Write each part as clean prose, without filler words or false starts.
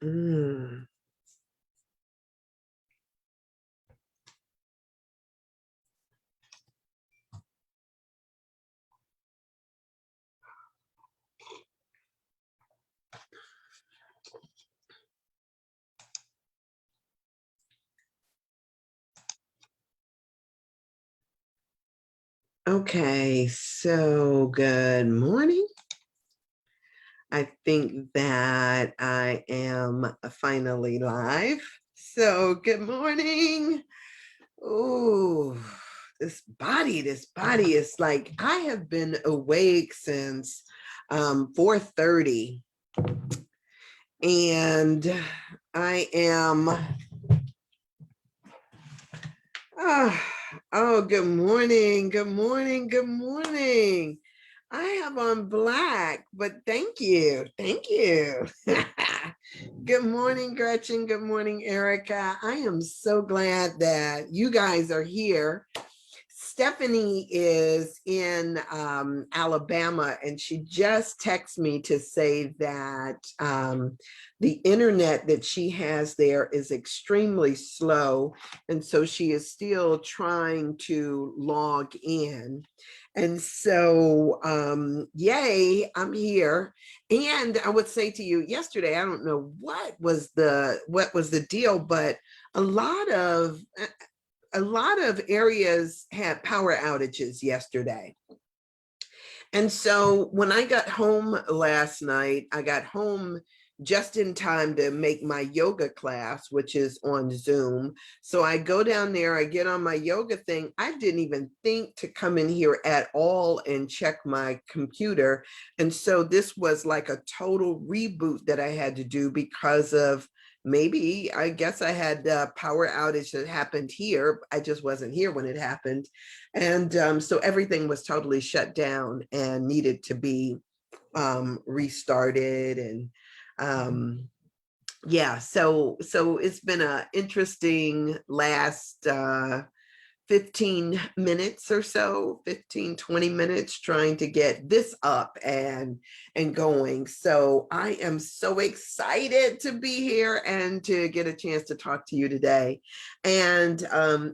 Mm. Okay, so good morning. I think that I am finally live. So good morning. Oh, this body is like I have been awake since 4:30, and I am oh, oh, good morning, good morning, good morning. I have on black, but thank you, thank you. Good morning, Gretchen. Good morning, Erica. I am so glad that you guys are here. Stephanie is in Alabama, and she just texted me to say that the internet that she has there is extremely slow. And so she is still trying to log in. And so, yay, I'm here. And I would say to you yesterday, I don't know what was the deal, but a lot of a lot of areas had power outages yesterday. And so when I got home last night, I got home just in time to make my yoga class, which is on Zoom. So I go down there, I get on my yoga thing. I didn't even think to come in here at all and check my computer. And so this was like a total reboot that I had to do because of maybe, I guess I had a power outage that happened here. I just wasn't here when it happened. And so everything was totally shut down and needed to be restarted. And yeah, so it's been a interesting last 15 minutes or so, 15, 20 minutes trying to get this up and going. So I am so excited to be here and to get a chance to talk to you today. And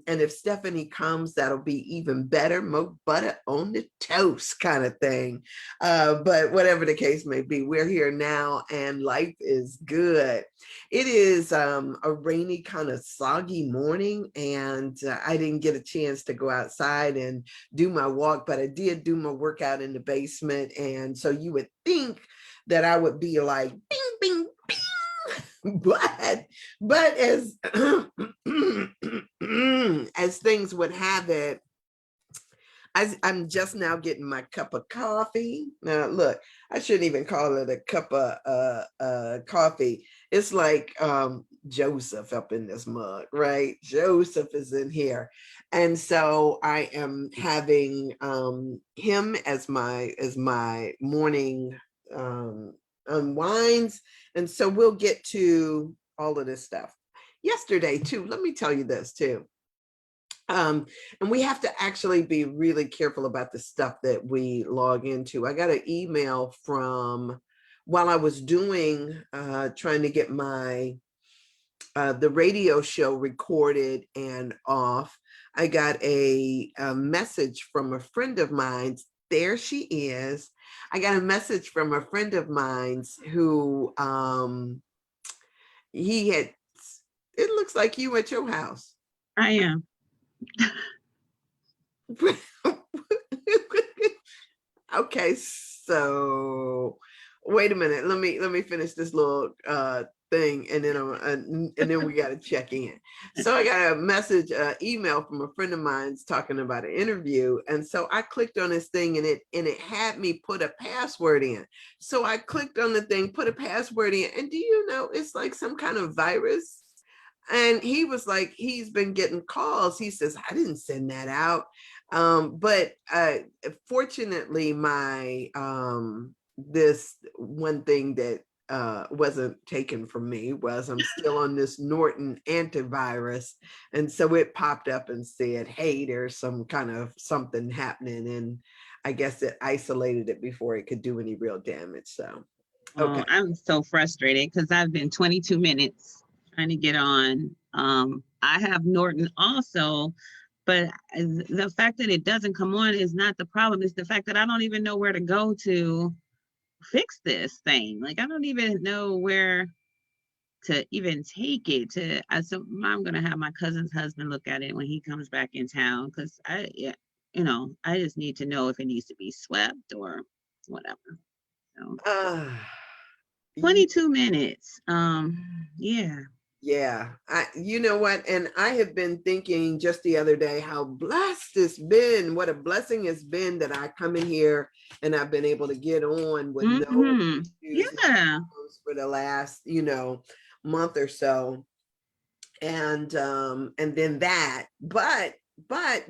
if Stephanie comes, that'll be even better, more butter on the toast kind of thing. But whatever the case may be, we're here now and life is good. It is a rainy, kind of soggy morning, and I didn't get a chance to go outside and do my walk, but I did do my workout in the basement. And so you would think that I would be like, bing, bing, bing. But as as things would have it, I'm just now getting my cup of coffee. Now, look, I shouldn't even call it a cup of coffee. It's like Joseph up in this mug, right? Joseph is in here. And so I am having him as my morning unwinds. And so we'll get to all of this stuff. Yesterday, too, let me tell you this, too. And we have to actually be really careful about the stuff that we log into. I got an email from while I was trying to get my the radio show recorded and off. I got a message from a friend of mine. There she is. I got a message from a friend of mine's who he had. It looks like you at your house. I am. Okay, so wait a minute. Let me finish this little thing, and then we got to check in. So I got a message, email from a friend of mine's talking about an interview, and so I clicked on this thing, and it had me put a password in. So I clicked on the thing, put a password in, and do you know it's like some kind of virus? And he was like, he's been getting calls. He says, I didn't send that out. But fortunately, my this one thing that wasn't taken from me was I'm still on this Norton antivirus. And so it popped up and said, hey, there's some kind of something happening. And I guess it isolated it before it could do any real damage. So Okay. I'm so frustrated because I've been 22 minutes trying to get on. I have Norton also, but the fact that it doesn't come on is not the problem. It's the fact that I don't even know where to go to fix this thing. Like I don't even know where to even take it to. So I'm gonna have my cousin's husband look at it when he comes back in town because yeah, I just need to know if it needs to be swept or whatever. So Uh, ye- 22 minutes. Yeah. yeah. You know what? And I have been thinking just the other day how blessed it's been, what a blessing it's been that I come in here and I've been able to get on with no Mm-hmm. issues, no Yeah. problems for the last, month or so. And then that, but I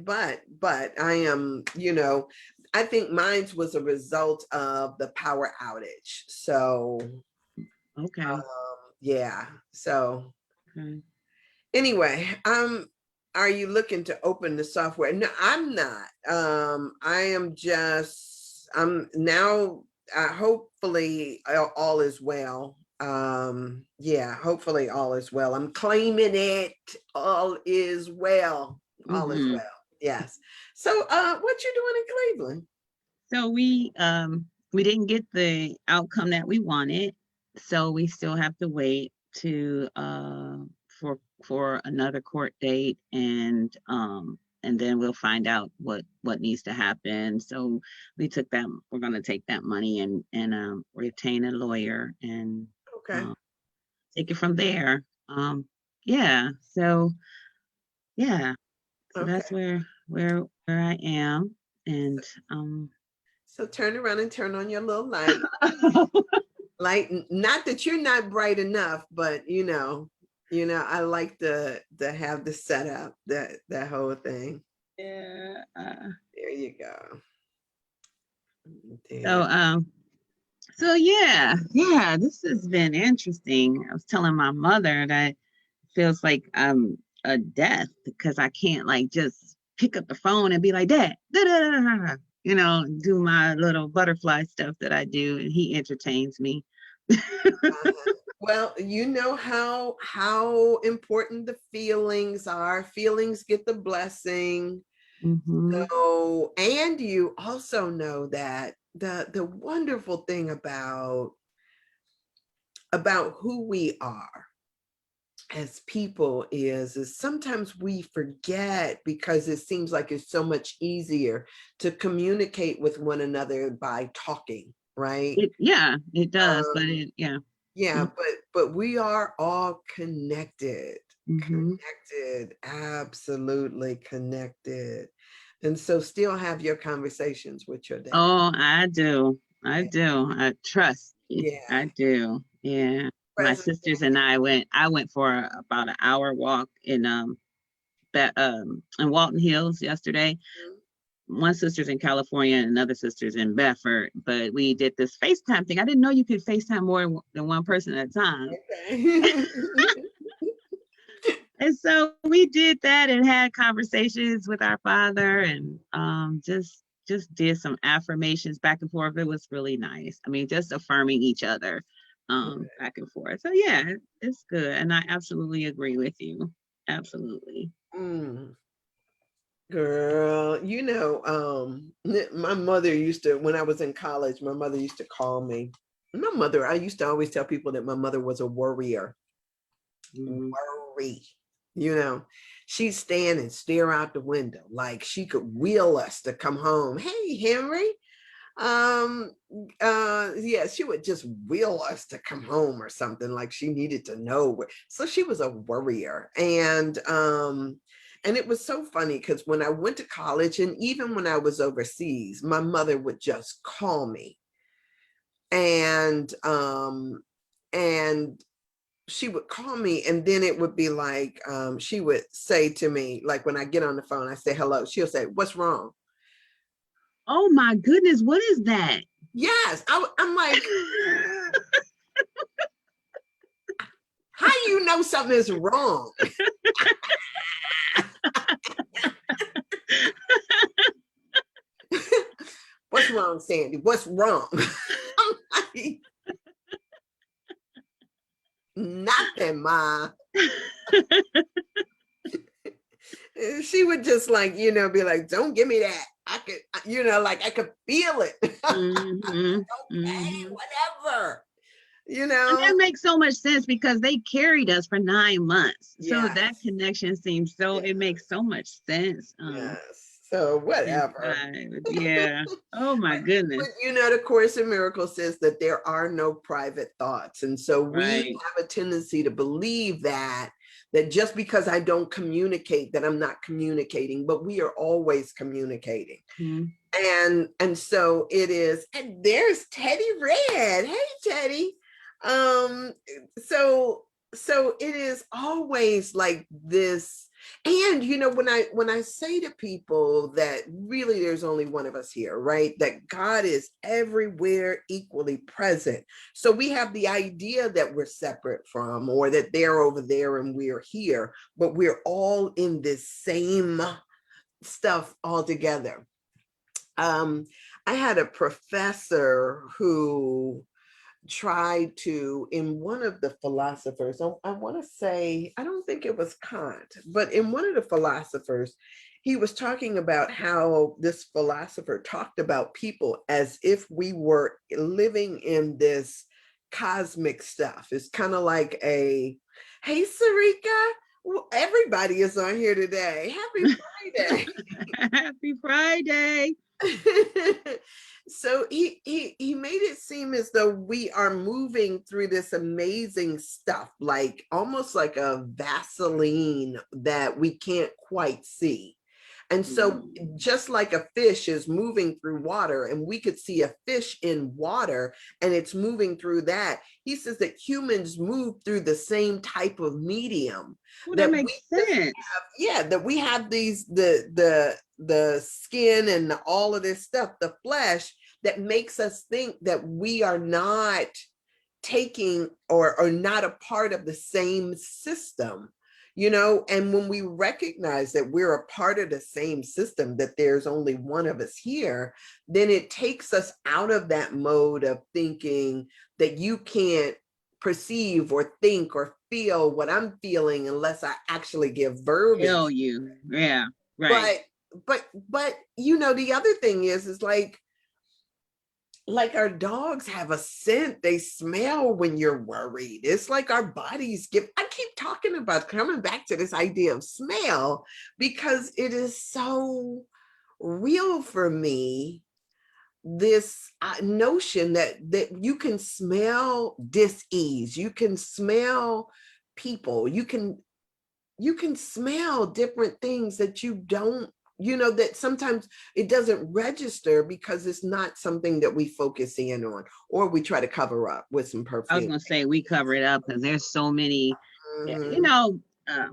am, I think mine's was a result of the power outage. So Okay. yeah. So Okay. anyway, are you looking to open the software? No, I'm not. I'm now, hopefully all is well. Yeah, hopefully all is well. I'm claiming it. All is well. All is Mm-hmm. well. Yes. So what you doing in Cleveland? So we didn't get the outcome that we wanted. So we still have to wait to for another court date and then we'll find out what needs to happen. So we're gonna take that money and retain a lawyer and Okay. um take it from there. Yeah. So yeah. So Okay. that's where I am. And So turn around and turn on your little light. Like, not that you're not bright enough, but I like to have the setup, that whole thing. yeah. There you go. So There. so yeah, this has been interesting. I was telling my mother that it feels like I'm a death because I can't like just pick up the phone and be like that, do my little butterfly stuff that I do, and he entertains me. Well, you know how important the feelings are. Feelings get the blessing. Mm-hmm. So, and you also know that the wonderful thing about who we are as people is sometimes we forget because it seems like it's so much easier to communicate with one another by talking, right? It does, but Um, yeah. yeah, but we are all connected, Mm-hmm. absolutely connected. And so still have your conversations with your dad. Oh, I do. I do. I trust. Yeah. I do. Yeah. My Present. sisters and I went for about an hour walk in Walton Hills yesterday. One sister's in California and another sister's in Bedford, but we did this FaceTime thing. I didn't know you could FaceTime more than one person at a time. Okay. And so we did that and had conversations with our father and just did some affirmations back and forth. It was really nice. I mean, just affirming each other back and forth. So yeah, it's good. And I absolutely agree with you. Absolutely. Mm. Girl, my mother used to, when I was in college, my mother used to call me. I used to always tell people that my mother was a worrier. Mm-hmm. Worry. You know, she'd stand and stare out the window like she could wheel us to come home. Hey, Henry. Um, yeah, she would just wheel us to come home or something like she needed to know. So she was a worrier. And it was so funny because when I went to college and even when I was overseas, my mother would just call me and she would call me and then it would be like she would say to me, like when I get on the phone, I say hello, she'll say, what's wrong? Oh my goodness, what is that? Yes, I'm like, how do you know something is wrong? What's wrong, Sandy? What's wrong? I'm like, Nothing, Ma. She would just like, be like, don't give me that. I could, like I could feel it. Mm-hmm. Okay, Mm-hmm. whatever, And that makes so much sense because they carried us for 9 months. So that Yes, connection seems so, yes, it makes so much sense. yes. So whatever. Inside. Yeah. Oh my But goodness. the Course in Miracles says that there are no private thoughts. And so we Right. have a tendency to believe that just because I don't communicate, that I'm not communicating, but we are always communicating. Mm-hmm. And so it is, and there's Teddy Red. Hey, Teddy. Um, so it is always like this. And when I say to people that really there's only one of us here, right? That God is everywhere equally present. So we have the idea that we're separate from, or that they're over there and we're here, but we're all in this same stuff all together. um, I had a professor who tried to, in one of the philosophers, I want to say, I don't think it was Kant, but in one of the philosophers, he was talking about how this philosopher talked about people as if we were living in this cosmic stuff. It's kind of like hey, Sarika, everybody is on here today. Happy Friday. Happy Friday. So he made it seem as though we are moving through this amazing stuff, like almost like a Vaseline that we can't quite see. And so just like a fish is moving through water, and we could see a fish in water and it's moving through that, he says that humans move through the same type of medium, Well, that that we makes just sense. that we have these the skin and all of this stuff, the flesh, that makes us think that we are not taking or not a part of the same system. And when we recognize that we're a part of the same system, that there's only one of us here, then it takes us out of that mode of thinking that you can't perceive or think or feel what I'm feeling unless I actually give Tell verbiage. you. Yeah. Right. But the other thing is like our dogs have a scent. They smell when you're worried. It's like our bodies give. I keep talking about coming back to this idea of smell because it is so real for me. This notion that you can smell dis-ease, you can smell people, you can smell different things that you don't, that sometimes it doesn't register because it's not something that we focus in on, or we try to cover up with some I was perfume. gonna say we cover it up because there's so many, you Mhm. know, I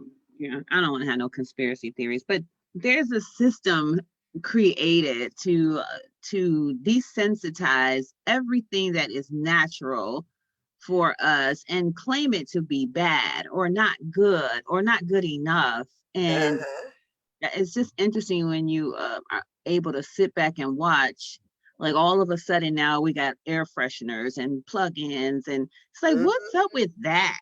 don't want to have no conspiracy theories, but there's a system created to desensitize everything that is natural for us and claim it to be bad or not good enough. And Uh-huh. it's just interesting when you are able to sit back and watch. Like all of a sudden now we got air fresheners and plug-ins, and it's like, what's Mhm. up with that?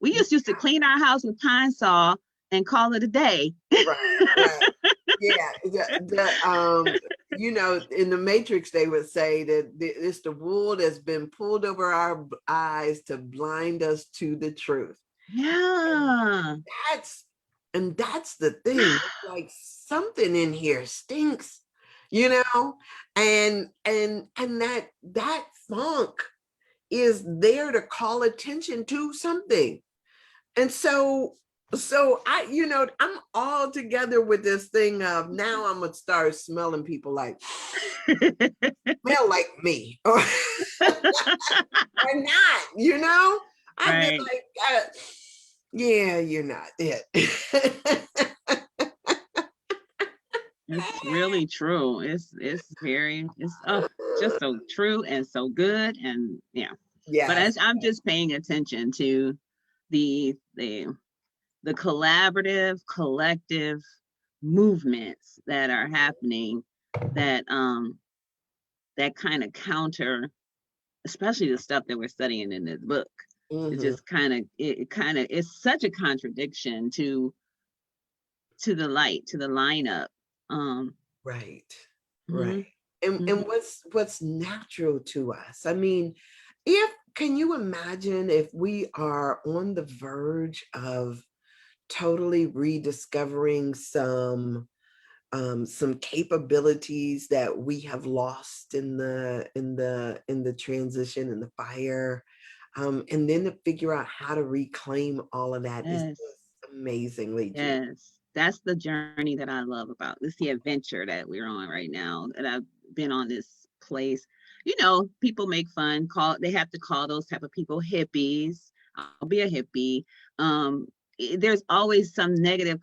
We just used to clean our house with pine saw and call it a day. Right, right. Yeah, in the Matrix, they would say that it's the wool that's been pulled over our eyes to blind us to the truth. And Yeah. that's that's the thing. It's like something in here stinks, you know, and that funk is there to call attention to something. And so I'm all together with this thing of now I'm gonna start smelling people like smell like me or not, I'd be Right. like, yeah, you're not it. It's really true. It's just so true and so good, and yeah. But Yes. as I'm just paying attention to the the the collaborative, collective movements that are happening that kind of counter, especially the stuff that we're studying in this book. It Mhm. just it's such a contradiction to the light, to the lineup. Um, Right. Right. mhm, And mhm. what's natural to us? I mean, if can you imagine if we are on the verge of totally rediscovering some capabilities that we have lost in the transition and the fire, and then to figure out how to reclaim all of that is Yes, just amazingly juicy. yes. That's the journey that I love about this, the adventure that we're on right now. That I've been on this place. You know, people make fun, they have to call those type of people hippies. I'll be a hippie. Um, there's always some negative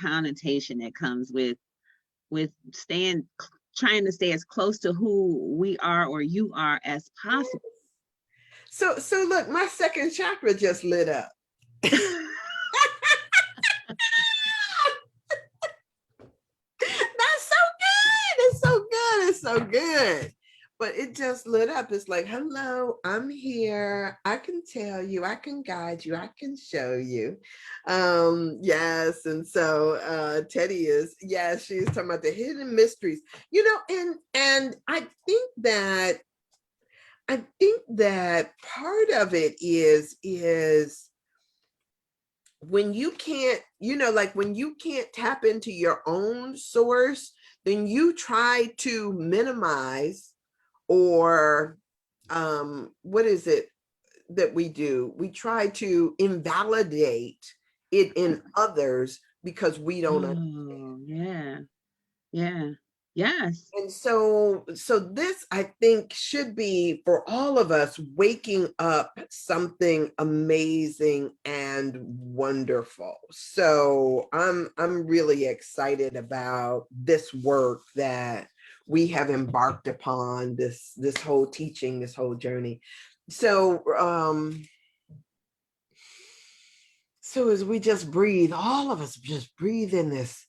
connotation that comes with trying to stay as close to who we are or you are as possible. So look, my second chakra just lit up. That's so good. It's so good. It's so good. But it just lit up. It's like, hello, I'm here. I can tell you, I can guide you, I can show you. Yes. And so Teddy is, yeah, she's talking about the hidden mysteries, and I think that part of it is when you can't, like when you can't tap into your own source, then you try to minimize, or what is it that we do? We try to invalidate it in others because we don't. Oh, yeah. Yeah. Yes. And so this, I think, should be for all of us waking up something amazing and wonderful. So I'm really excited about this work that we have embarked upon, this whole teaching, this whole journey. So as we just breathe, all of us just breathe in this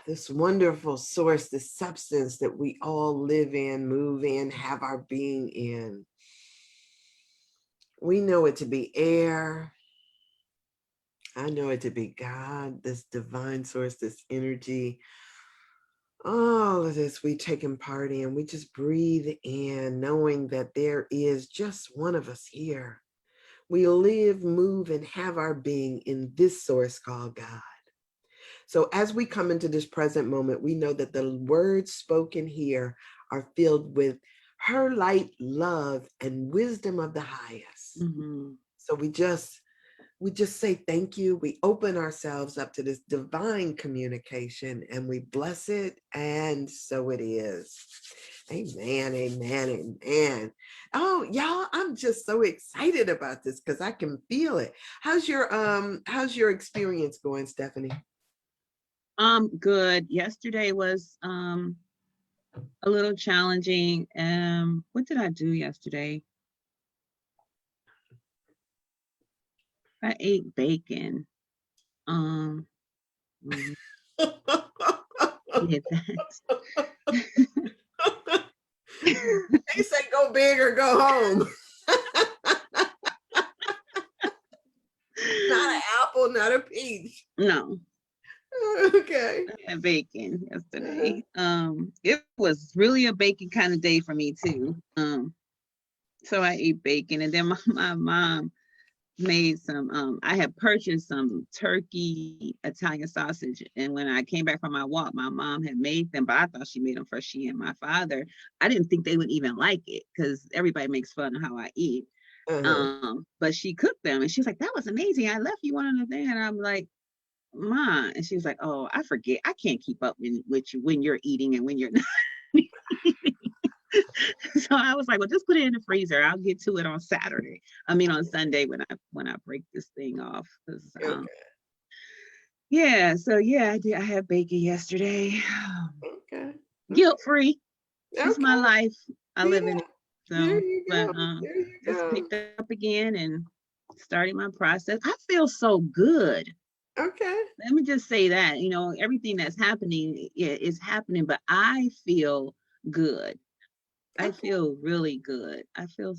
this wonderful source, this substance that we all live in, move in, have our being in. We know it to be air. I know it to be God, this divine source, this energy. All of this we taking part in. We just breathe in, knowing that there is just one of us here. We live, move, and have our being in this source called God. So as we come into this present moment, we know that the words spoken here are filled with her light, love, and wisdom of the highest. Hmm. So we just say thank you. We open ourselves up to this divine communication and we bless it. And so it is. Amen. Amen. Amen. Oh, y'all, I'm just so excited about this because I can feel it. How's your experience going, Stephanie? Good. Yesterday was a little challenging. What did I do yesterday? I ate bacon. Um, mm, did that. They say go big or go home. Not an apple, not a peach. No, Okay. I had bacon yesterday. It was really a bacon kind of day for me too. So I ate bacon, and then my mom made some. I had purchased some turkey Italian sausage, and when I came back from my walk, my mom had made them, but I thought she made them for she and my father. I didn't think they would even like it because everybody makes fun of how I eat. Uh-huh. But she cooked them, and she was like, "That was amazing. I left you one on the thing," and I'm like, "Ma," and she was like, "Oh, I forget. I can't keep up with you when you're eating and when you're not." So I was like, well, just put it in the freezer. I'll get to it on Saturday. I mean on Sunday when I break this thing off. Okay. Yeah, so yeah, I did. I had bacon yesterday. Okay. Guilt free. It's my Okay. life. I live in Yeah. it. There So, you but go. There you just go. picked up again and started my process. I feel so good. Okay. Let me just say that, everything that's happening is happening, but I feel good. I Okay. feel really good. I feel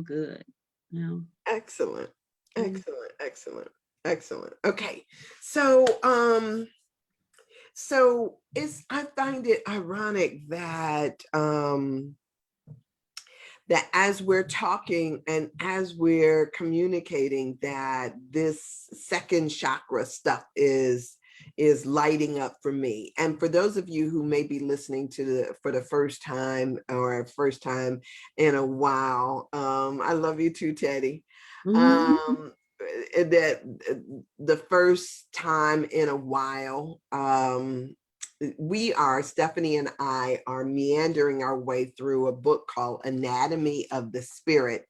good. You know. Excellent. Mm. Excellent. Excellent. Excellent. Okay. So, it's I find it ironic that as we're talking and as we're communicating, that this second chakra stuff is lighting up for me. And for those of you who may be listening to for the first time or first time in a while, I love you too, Teddy. Mhm. um that the first time in a while, Stephanie and I are meandering our way through a book called Anatomy of the Spirit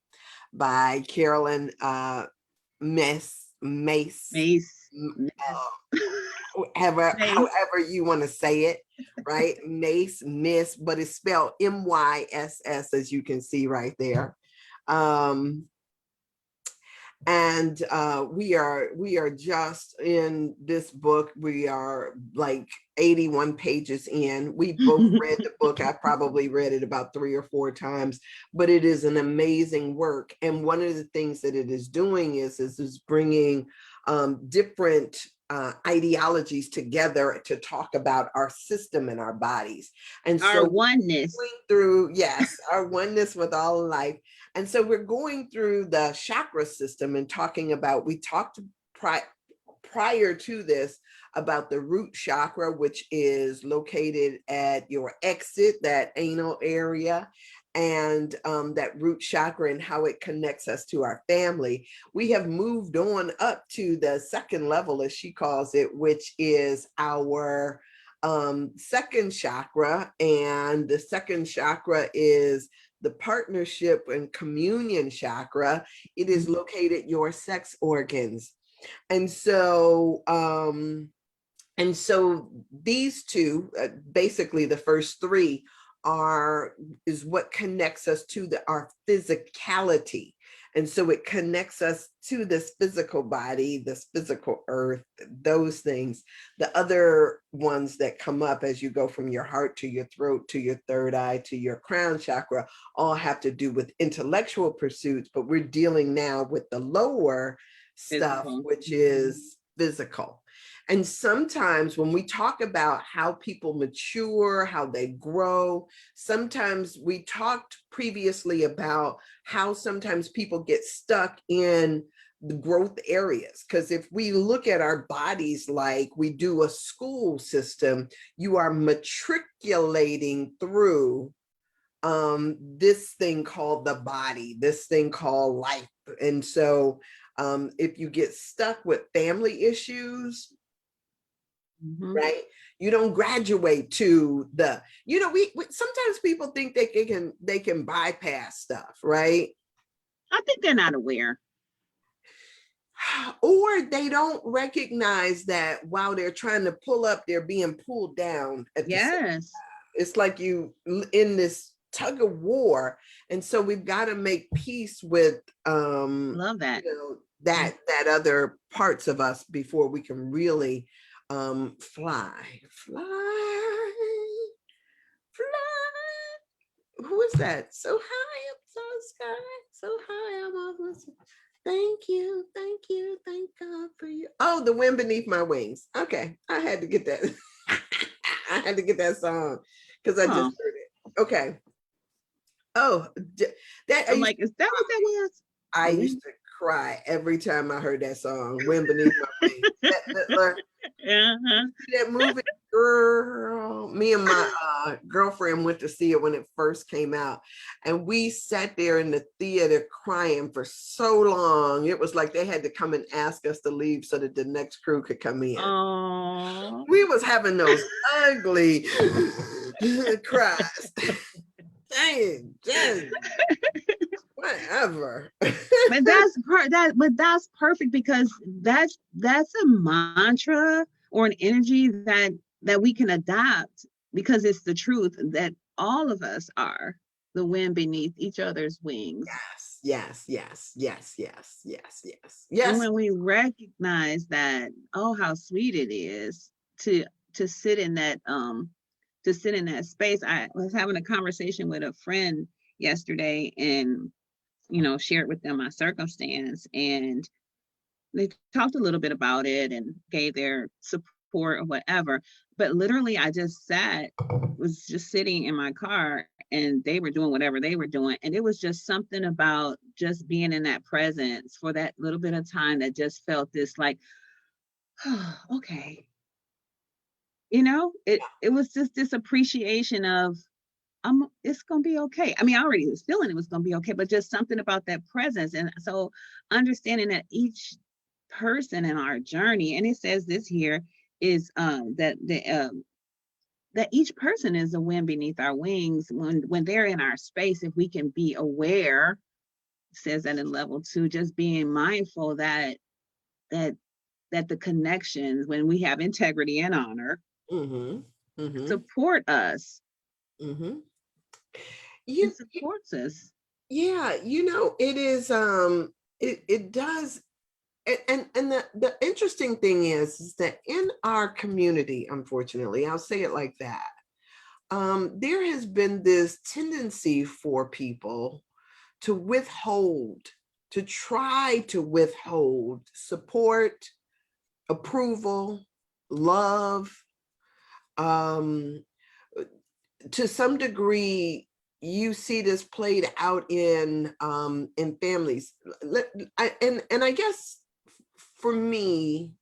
by Carolyn Mace. Mace. Mace. However you want to say it, right? Miss, but it's spelled Myss, as you can see right there. Um, and we are just in this book. We are like 81 pages in. We both read the book. I probably read it about 3 or 4 times, but it is an amazing work. And one of the things that it is doing is bringing different ideologies together to talk about our system and our bodies. And Our so oneness. going through, yes, our oneness with all life. And so we're going through the chakra system and talking about, we talked prior to this about the root chakra, which is located at your exit, that anal area, and that root chakra and how it connects us to our family. We have moved on up to the second level, as she calls it, which is our second chakra. And the second chakra is the partnership and communion chakra. It is located your sex organs. And so these two, basically the first three, is what connects us to our physicality. And so it connects us to this physical body, this physical earth, those things. The other ones that come up as you go from your heart to your throat to your third eye to your crown chakra all have to do with intellectual pursuits, but we're dealing now with the lower stuff, Physical. which is physical. And sometimes when we talk about how people mature, how they grow, sometimes we talked previously about how sometimes people get stuck in the growth areas. Because if we look at our bodies like we do a school system, you are matriculating through this thing called the body, this thing called life. And so if you get stuck with family issues, right, you don't graduate to the, we sometimes people think they can bypass stuff, right? I think they're not aware. Or they don't recognize that while they're trying to pull up, they're being pulled down at the same. Yes. It's like you in this tug of war. And so we've got to make peace with Love that. that other parts of us before we can really fly. Who is that? So high up to the sky, so high I'm off. Thank you, thank you, thank God for you. Oh, the wind beneath my wings. Okay, I had to get that. I had to get that song because I just Oh, heard it. Okay. Oh, that I'm like, is that what that was? I The used wind. to cry every time I heard that song, "Wind Beneath My Wings." Uh-huh. That movie, girl. Me and my girlfriend went to see it when it first came out, and we sat there in the theater crying for so long. It was like they had to come and ask us to leave so that the next crew could come in. Oh. We was having those ugly cries. Dang, just whatever. But that's perfect because that's a mantra or an energy that we can adopt because it's the truth that all of us are the wind beneath each other's wings. Yes, yes, yes, yes, yes, yes, And yes. when we recognize that, oh, how sweet it is to to sit in that to sit in that space. I was having a conversation with a friend yesterday, and shared with them my circumstance, and they talked a little bit about it and gave their support or whatever. But literally, I just was just sitting in my car, and they were doing whatever they were doing. And it was just something about just being in that presence for that little bit of time that just felt this like, oh, okay. It was just this appreciation of, it's gonna be okay. I mean, I already was feeling it was gonna be okay, but just something about that presence. And so understanding that each person in our journey, and it says this here, is that each person is a wind beneath our wings when they're in our space. If we can be aware, it says that in level 2, just being mindful that that the connections, when we have integrity and honor, Mm-hmm. Mm-hmm. support us. Mm-hmm. It You, supports us. yeah, it is, it does. And the interesting thing is that in our community, unfortunately, I'll say it like that, there has been this tendency for people to withhold, to try to withhold support, approval, love. Um, to some degree, you see this played out in families. And I guess for me,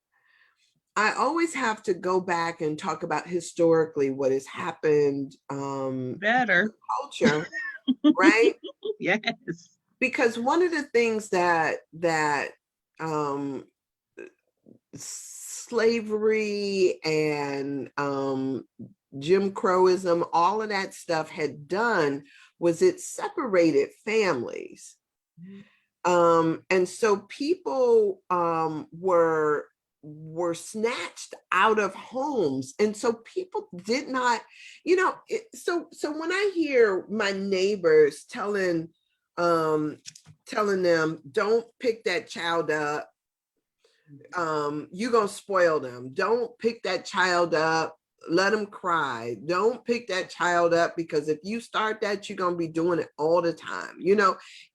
I always have to go back and talk about historically what has happened Better. culture, right? Yes. Because one of the things that um, slavery and Jim Crowism, all of that stuff had done was it separated families. And so people were snatched out of homes, and so people did not, so when I hear my neighbors telling them, don't pick that child up, you're gonna spoil them, don't pick that child up, let them cry, don't pick that child up, because if you start that, you're gonna be doing it all the time.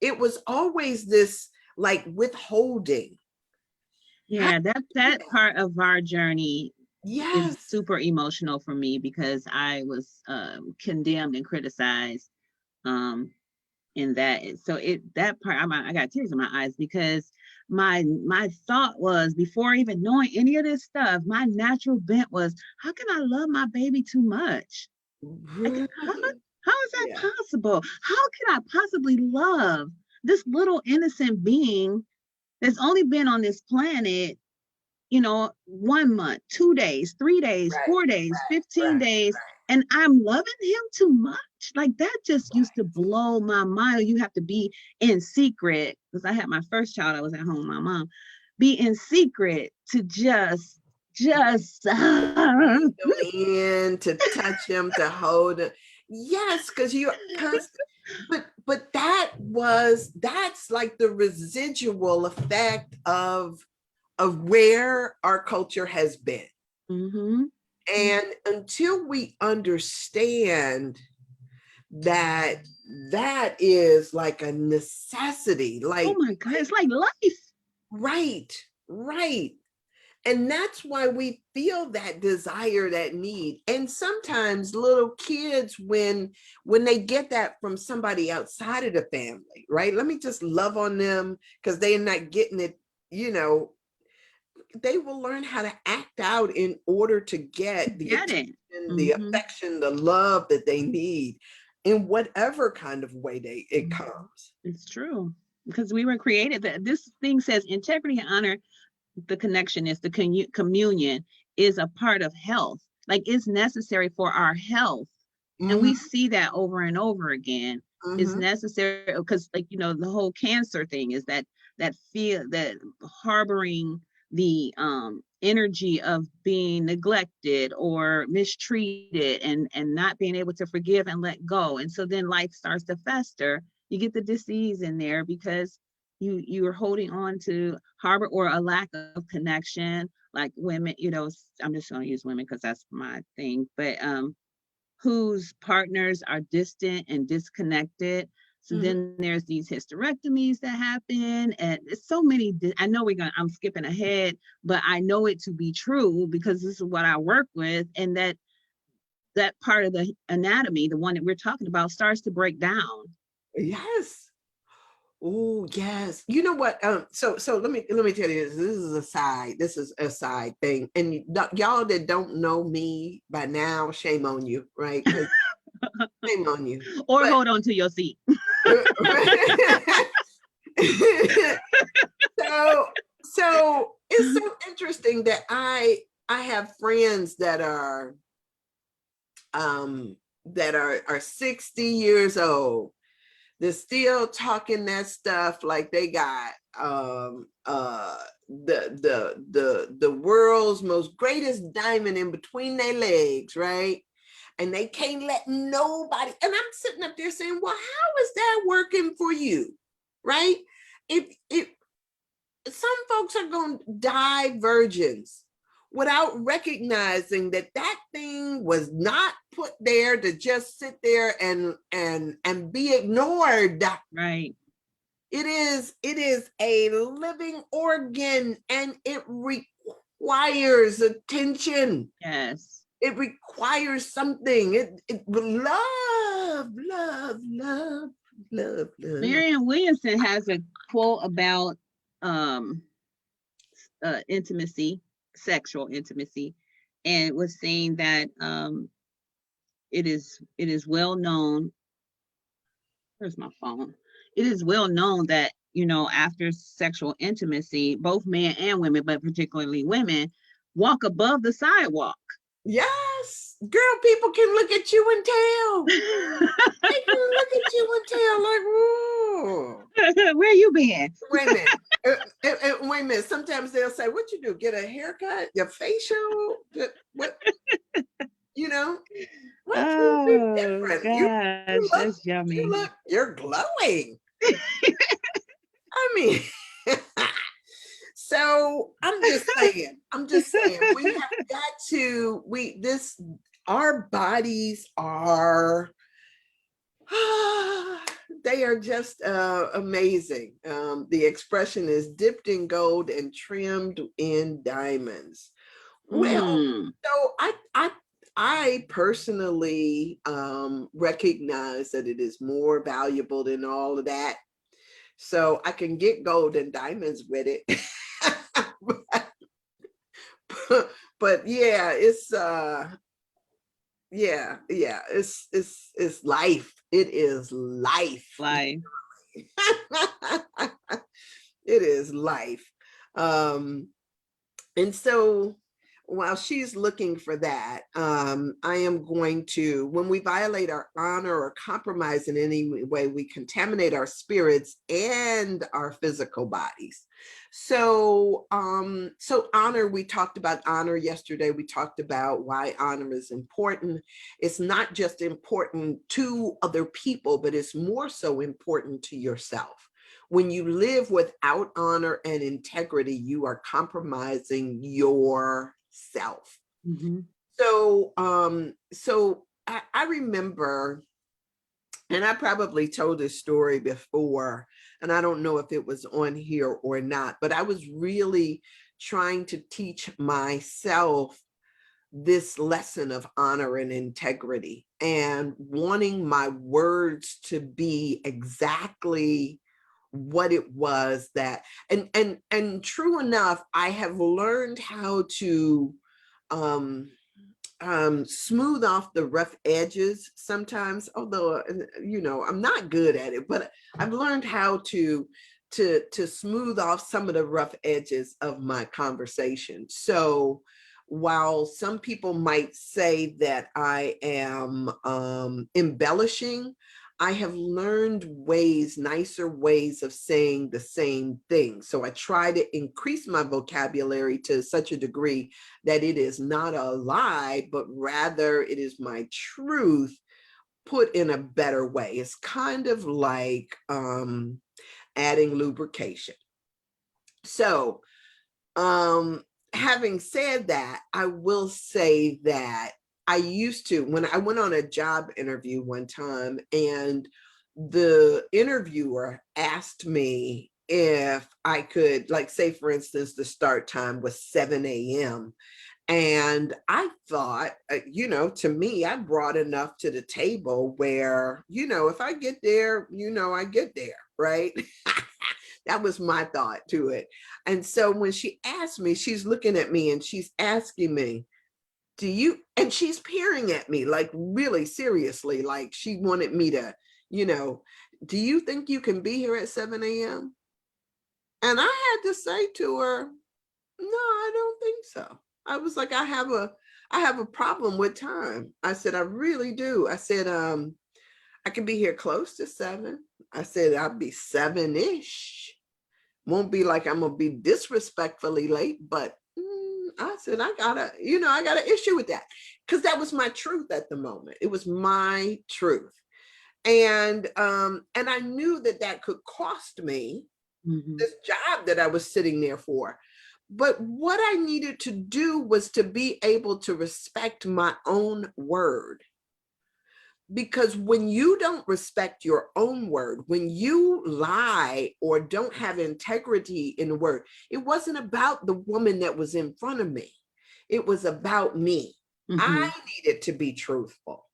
It was always this like withholding. Yeah, that part of our journey is Yes. super emotional for me, because I was condemned and criticized um in that. So that part, I got tears in my eyes, because my thought was, before even knowing any of this stuff, my natural bent was, how can I love my baby too much? Like, how is that Yeah. possible? How can I possibly love this little innocent being that's only been on this planet, 1 month, 2 days, 3 days, Right, 4 days, 15 right, days, and I'm loving him too much? Like, that just used to blow my mind. You have to be in secret, because I had my first child, I was at home with my mom, be in secret to just in, to touch him, to hold him. Yes, because you constant, but that's like the residual effect of where our culture has been. Mm-hmm. And until we understand that that is like a necessity, Oh like, my God, it's like life. right, right. And that's why we feel that desire, that need. And sometimes little kids, when they get that from somebody outside of the family, right? Let me just love on them because they're not getting it, you know, they will learn how to act out in order to get the Get it. attention, the Mm-hmm. affection, the love that they need in whatever kind of way it comes. It's true, because we were created that. This thing says integrity and honor, the connection is the communion is a part of health. Like, it's necessary for our health. And Mm-hmm, we see that over and over again. It's mm-hmm, necessary because, like, the whole cancer thing is that feel that harboring the energy of being neglected or mistreated, and not being able to forgive and let go. And so then life starts to fester. You get the disease in there because you are holding on to harbor, or a lack of connection. Like women, I'm just going to use women because that's my thing, but whose partners are distant and disconnected. So Mhm. then there's these hysterectomies that happen, and it's so many. I know I'm skipping ahead, but I know it to be true because this is what I work with, and that part of the anatomy, the one that we're talking about, starts to break down. Yes. Oh, yes. You know what? So let me tell you this. This is a side. This is a side thing. And y'all that don't know me by now, shame on you, right? Because shame on you. Or But hold on to your seat. so so it's so interesting that I have friends that are 60 years old. They're still talking that stuff like they got the world's most greatest diamond in between their legs, right? And they can't let nobody. And I'm sitting up there saying, well, how is that working for you? Right? If some folks are going to die virgins without recognizing that that thing was not put there to just sit there and be ignored. Right. It is a living organ, and it requires attention. Yes. It requires something. It love. Marianne Williamson has a quote about um, intimacy, sexual intimacy, and was saying that it is well known. Where's my phone? It is well known that after sexual intimacy, both men and women, but particularly women, walk above the sidewalk. Yes, girl, people can look at you and tell. They can look at you and tell, like, whoa. Where you been? Wait a minute. Wait a minute. Sometimes they'll say, what you do? Get a haircut? Your facial? What? You know? What you do Oh different? gosh, that's yummy. You're glowing. I mean, so I'm just saying, we have got to, our bodies are, they are just amazing. The expression is dipped in gold and trimmed in diamonds. Well, Mm. so I personally recognize that it is more valuable than all of that. So I can get gold and diamonds with it. But yeah, it's life. It is life. Life. It is life. Um, and so while she's looking for that, I am going to, when we violate our honor or compromise in any way, we contaminate our spirits and our physical bodies. So honor, we talked about honor yesterday. We talked about why honor is important. It's not just important to other people, but it's more so important to yourself. When you live without honor and integrity, you are compromising yourself. Mm-hmm. So I remember, and I probably told this story before, and I don't know if it was on here or not, but I was really trying to teach myself this lesson of honor and integrity, and wanting my words to be exactly what it was that, and true enough, I have learned how to um smooth off the rough edges sometimes, although I'm not good at it, but I've learned how to smooth off some of the rough edges of my conversation. So while some people might say that I am embellishing, I have learned nicer ways of saying the same thing. So I try to increase my vocabulary to such a degree that it is not a lie, but rather it is my truth put in a better way. It's kind of like adding lubrication. So, having said that, I will say that I used to, when I went on a job interview one time, and the interviewer asked me if I could, like, say, for instance, the start time was 7 a.m. And I thought, to me, I brought enough to the table where, if I get there, I get there, right? That was my thought to it. And so when she asked me, she's looking at me and she's asking me, and she's peering at me like really seriously, like she wanted me to, you know, do you think you can be here at 7 a.m.? And I had to say to her, no, I don't think so. I was like, I have a problem with time. I said, I really do. I said, I can be here close to 7. I said, I'll be 7-ish. Won't be like I'm gonna be disrespectfully late, but I said, I got an issue with that, because that was my truth at the moment. It was my truth. And I knew that that could cost me this job that I was sitting there for. But what I needed to do was to be able to respect my own word. Because when you don't respect your own word, when you lie or don't have integrity in the word, it wasn't about the woman that was in front of me. It was about me. I needed to be truthful.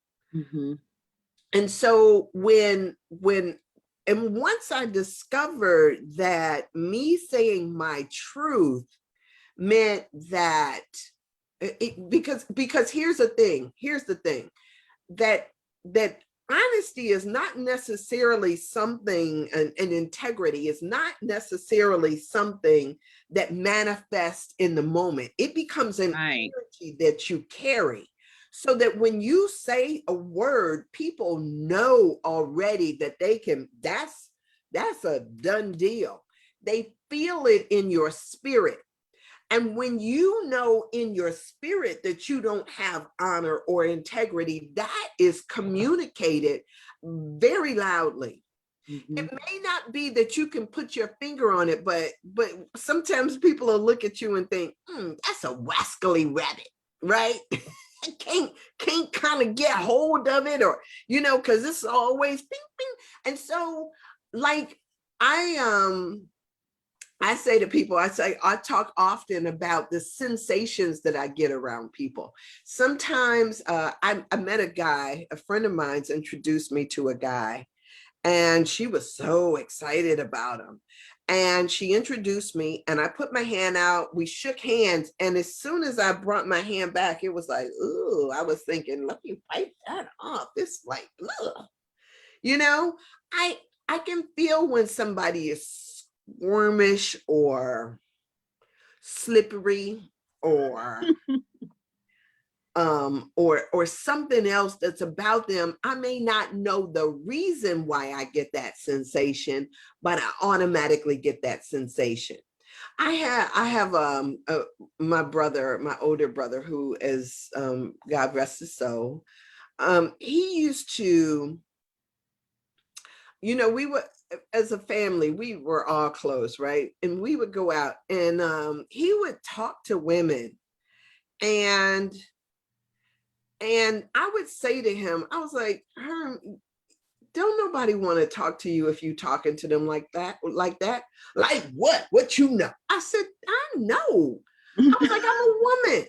And so and once I discovered that me saying my truth meant that because here's the thing, that honesty is not necessarily something, and integrity is not necessarily something that manifests in the moment. It becomes an energy that you carry, so that when you say a word, people know already that that's a done deal. They feel it in your spirit. And when you know in your spirit that you don't have honor or integrity, that is communicated very loudly. It may not be that you can put your finger on it, but sometimes people will look at you and think, that's a wascally rabbit, right? can't kind of get hold of it, or because it's always bing bing. And so, like, I say to people, I talk often about the sensations that I get around people. Sometimes I met a guy, a friend of mine's introduced me to a guy, and she was so excited about him. And she introduced me, and I put my hand out, we shook hands. And as soon as I brought my hand back, it was like, ooh, I was thinking, let me wipe that off. It's like, ugh. I can feel when somebody is squirmish or slippery, or or something else that's about them. I may not know the reason why I get that sensation, but I automatically get that sensation. I have my brother, my older brother, who is God rest his soul. He used to, we were, as a family, we were all close, right? And we would go out, and he would talk to women, and I would say to him, I was like, Herm, don't nobody want to talk to you if you talking to them like that, like that. Like what? What you know? I said, I know. I was like, I'm a woman.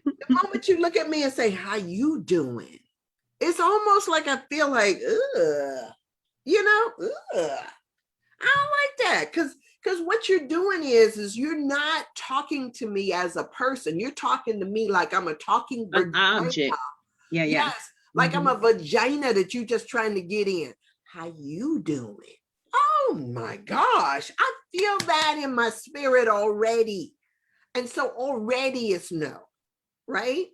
The moment you look at me and say, how you doing? It's almost like I feel like, ugh, ugh. I don't like that, because what you're doing is you're not talking to me as a person. You're talking to me like I'm a talking object. Yeah. Yes, like I'm a vagina that you just trying to get in. How you doing? Oh my gosh, I feel that in my spirit already. And so already it's no, right?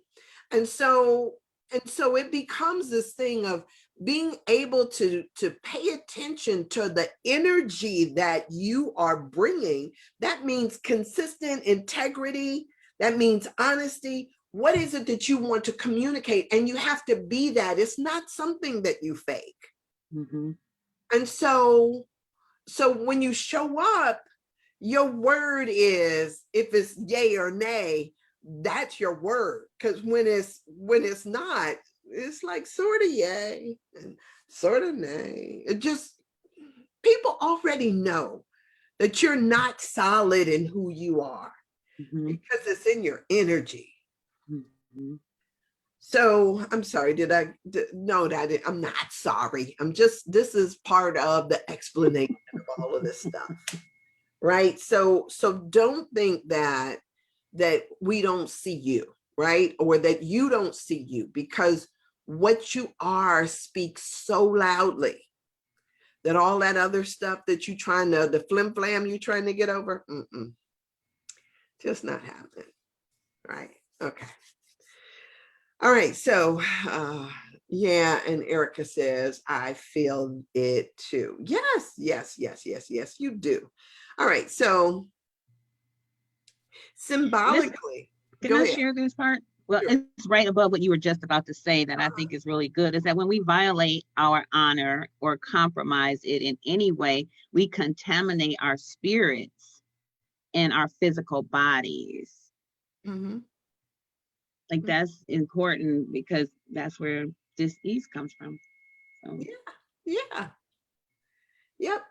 And so it becomes this thing of being able to pay attention to the energy that you are bringing. That means consistent integrity. That means honesty. What is it that you want to communicate? And you have to be that. It's not something that you fake. And so when you show up, your word is, if it's yay or nay, that's your word. Because when it's not, it's like sort of yay and sort of nay. It just, people already know that you're not solid in who you are because it's in your energy. Mm-hmm. So I'm sorry, no, I'm not sorry. This is part of the explanation of all of this stuff. Right. So don't think that we don't see you, right? Or that you don't see you, because what you are speaks so loudly that all that other stuff that you trying to, the flim flam you trying to get over, just not happening. Right. Okay. All right. So yeah, and Erica says, I feel it too. Yes, yes, yes, yes, yes, you do. All right. So symbolically, Can go I ahead. share this part? Well, Sure. it's right above what you were just about to say that I think is really good is that when we violate our honor or compromise it in any way, we contaminate our spirits and our physical bodies. Mm-hmm. Like that's important because that's where dis-ease comes from. So Yeah. Yeah. Yep.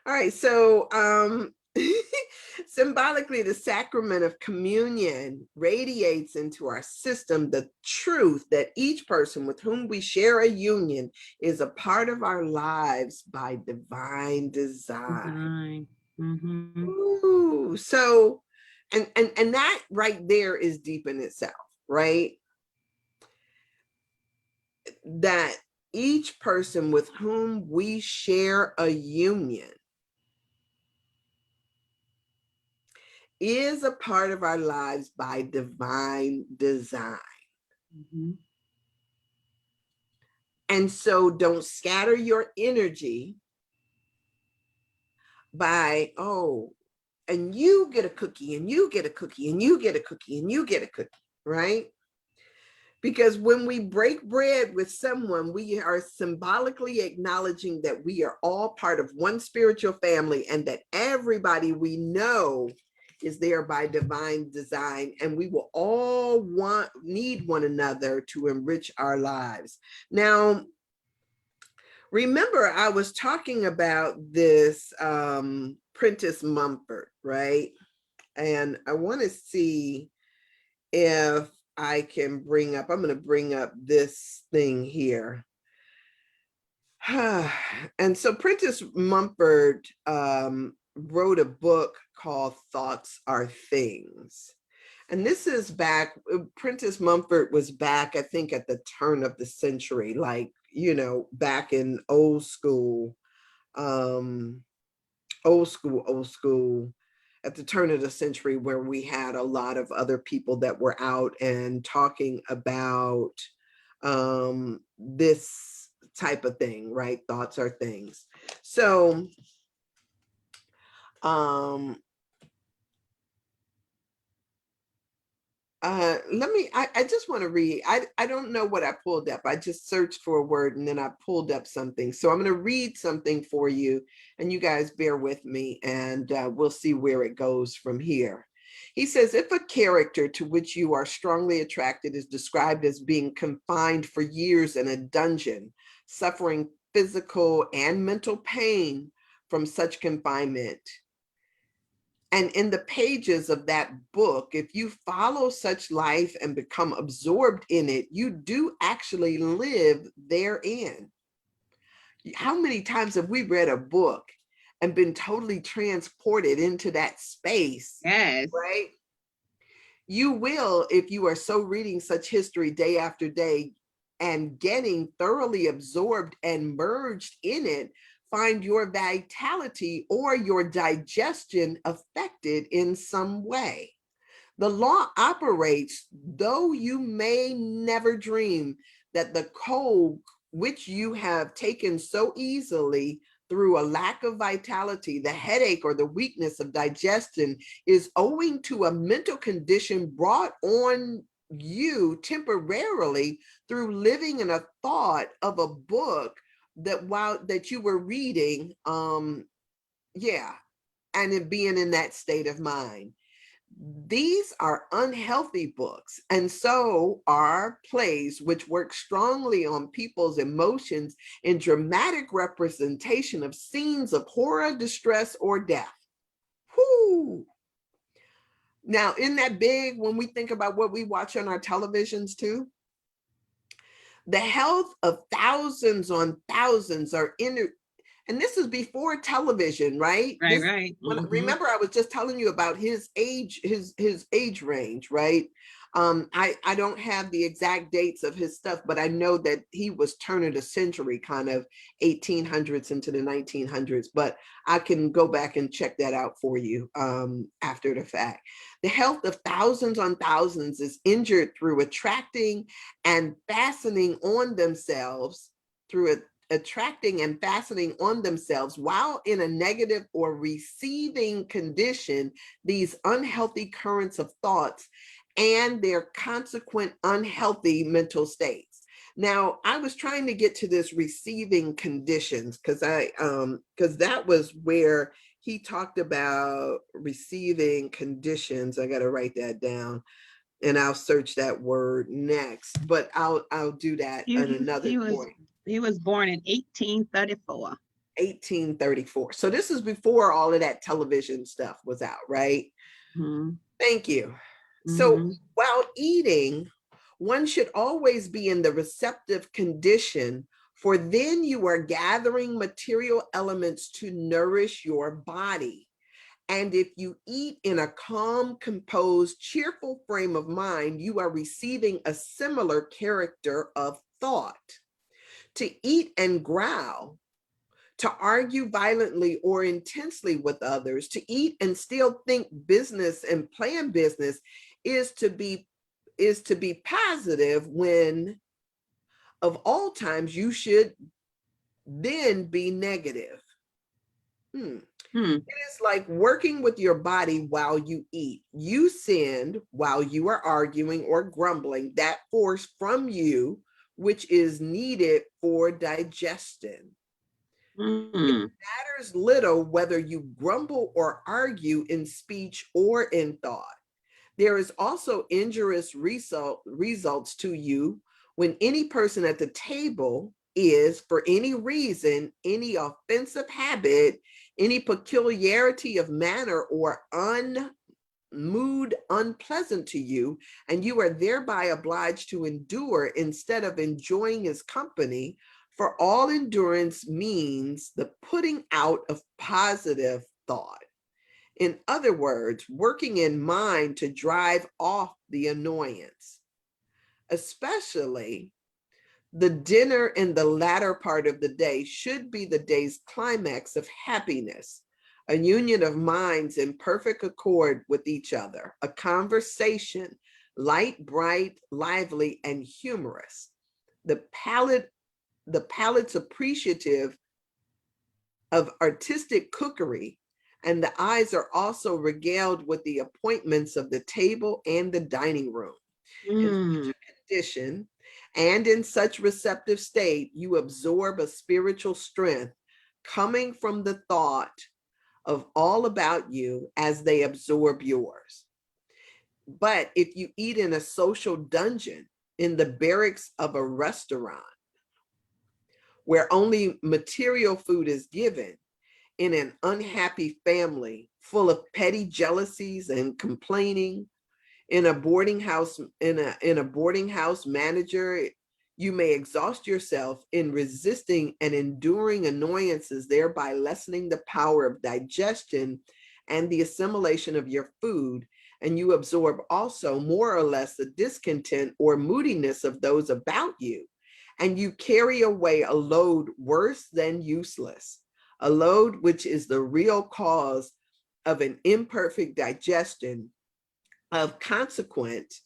All right. So symbolically, the sacrament of communion radiates into our system the truth that each person with whom we share a union is a part of our lives by divine design. design. Mm-hmm. Ooh, so and that right there is deep in itself, right? That each person with whom we share a union is a part of our lives by divine design. Mm-hmm. And so don't scatter your energy by, oh, and you get a cookie, and you get a cookie, and you get a cookie, and you get a cookie, right? Because when we break bread with someone, we are symbolically acknowledging that we are all part of one spiritual family and that everybody we know is there by divine design, and we will all need one another to enrich our lives. Now, remember, I was talking about this Prentice Mumford, right? And I want to see if I can bring up, I'm going to bring up this thing here. And so Prentice Mumford wrote a book called Thoughts Are Things. And this is back, Prentice Mumford was back, I think, at the turn of the century, like, back in old school, old school, at the turn of the century, where we had a lot of other people that were out and talking about this type of thing, right? Thoughts are things. So um, I just want to read. I don't know what I pulled up. I just searched for a word and then I pulled up something. So I'm going to read something for you, and you guys bear with me, and we'll see where it goes from here. He says, if a character to which you are strongly attracted is described as being confined for years in a dungeon, suffering physical and mental pain from such confinement, and in the pages of that book, if you follow such life and become absorbed in it, you do actually live therein. How many times have we read a book and been totally transported into that space, Yes. right? You will, if you are so reading such history day after day and getting thoroughly absorbed and merged in it, find your vitality or your digestion affected in some way. The law operates, though you may never dream that the cold which you have taken so easily through a lack of vitality, the headache or the weakness of digestion, is owing to a mental condition brought on you temporarily through living in a thought of a book that you were reading, yeah, and it being in that state of mind. These are unhealthy books, and so are plays which work strongly on people's emotions in dramatic representation of scenes of horror, distress, or death. Whoo! Now, isn't that big when we think about what we watch on our televisions too? The health of thousands on thousands are in, and this is before television, right? Right, This, right. when Mm-hmm. remember I was just telling you about his age, his age range, right? I don't have the exact dates of his stuff, but I know that he was turn of the century, kind of 1800s into the 1900s. But I can go back and check that out for you after the fact. The health of thousands on thousands is injured through attracting and fastening on themselves through attracting and fastening on themselves while in a negative or receiving condition, these unhealthy currents of thoughts and their consequent unhealthy mental states. Now, I was trying to get to this receiving conditions because that was where he talked about receiving conditions. I got to write that down and I'll search that word next, but I'll do that He, at another he was point. he was born in 1834. 1834. So this is before all of that television stuff was out, right? Mm-hmm. Thank you. So Mm-hmm. while eating, one should always be in the receptive condition, for then you are gathering material elements to nourish your body. And if you eat in a calm, composed, cheerful frame of mind, you are receiving a similar character of thought. To eat and growl, to argue violently or intensely with others, to eat and still think business and plan business is to be positive when of all times you should then be negative. Hmm. Hmm. It is like working with your body while you eat. You send while you are arguing or grumbling that force from you, which is needed for digestion. It Hmm. matters little whether you grumble or argue in speech or in thought. There is also injurious results to you when any person at the table is, for any reason, any offensive habit, any peculiarity of manner or mood unpleasant to you, and you are thereby obliged to endure instead of enjoying his company. For all endurance means the putting out of positive thought. In other words, working in mind to drive off the annoyance, especially the dinner in the latter part of the day should be the day's climax of happiness, a union of minds in perfect accord with each other, a conversation light, bright, lively, and humorous. The palate's appreciative of artistic cookery, and the eyes are also regaled with the appointments of the table and the dining room. In such Hmm. a condition and in such receptive state, you absorb a spiritual strength coming from the thought of all about you as they absorb yours. But if you eat in a social dungeon, in the barracks of a restaurant, where only material food is given, in an unhappy family full of petty jealousies and complaining, in a boarding house, in a boarding house manager, you may exhaust yourself in resisting and enduring annoyances, thereby lessening the power of digestion and the assimilation of your food. And you absorb also more or less the discontent or moodiness of those about you. And you carry away a load worse than useless, a load which is the real cause of an imperfect digestion, of consequent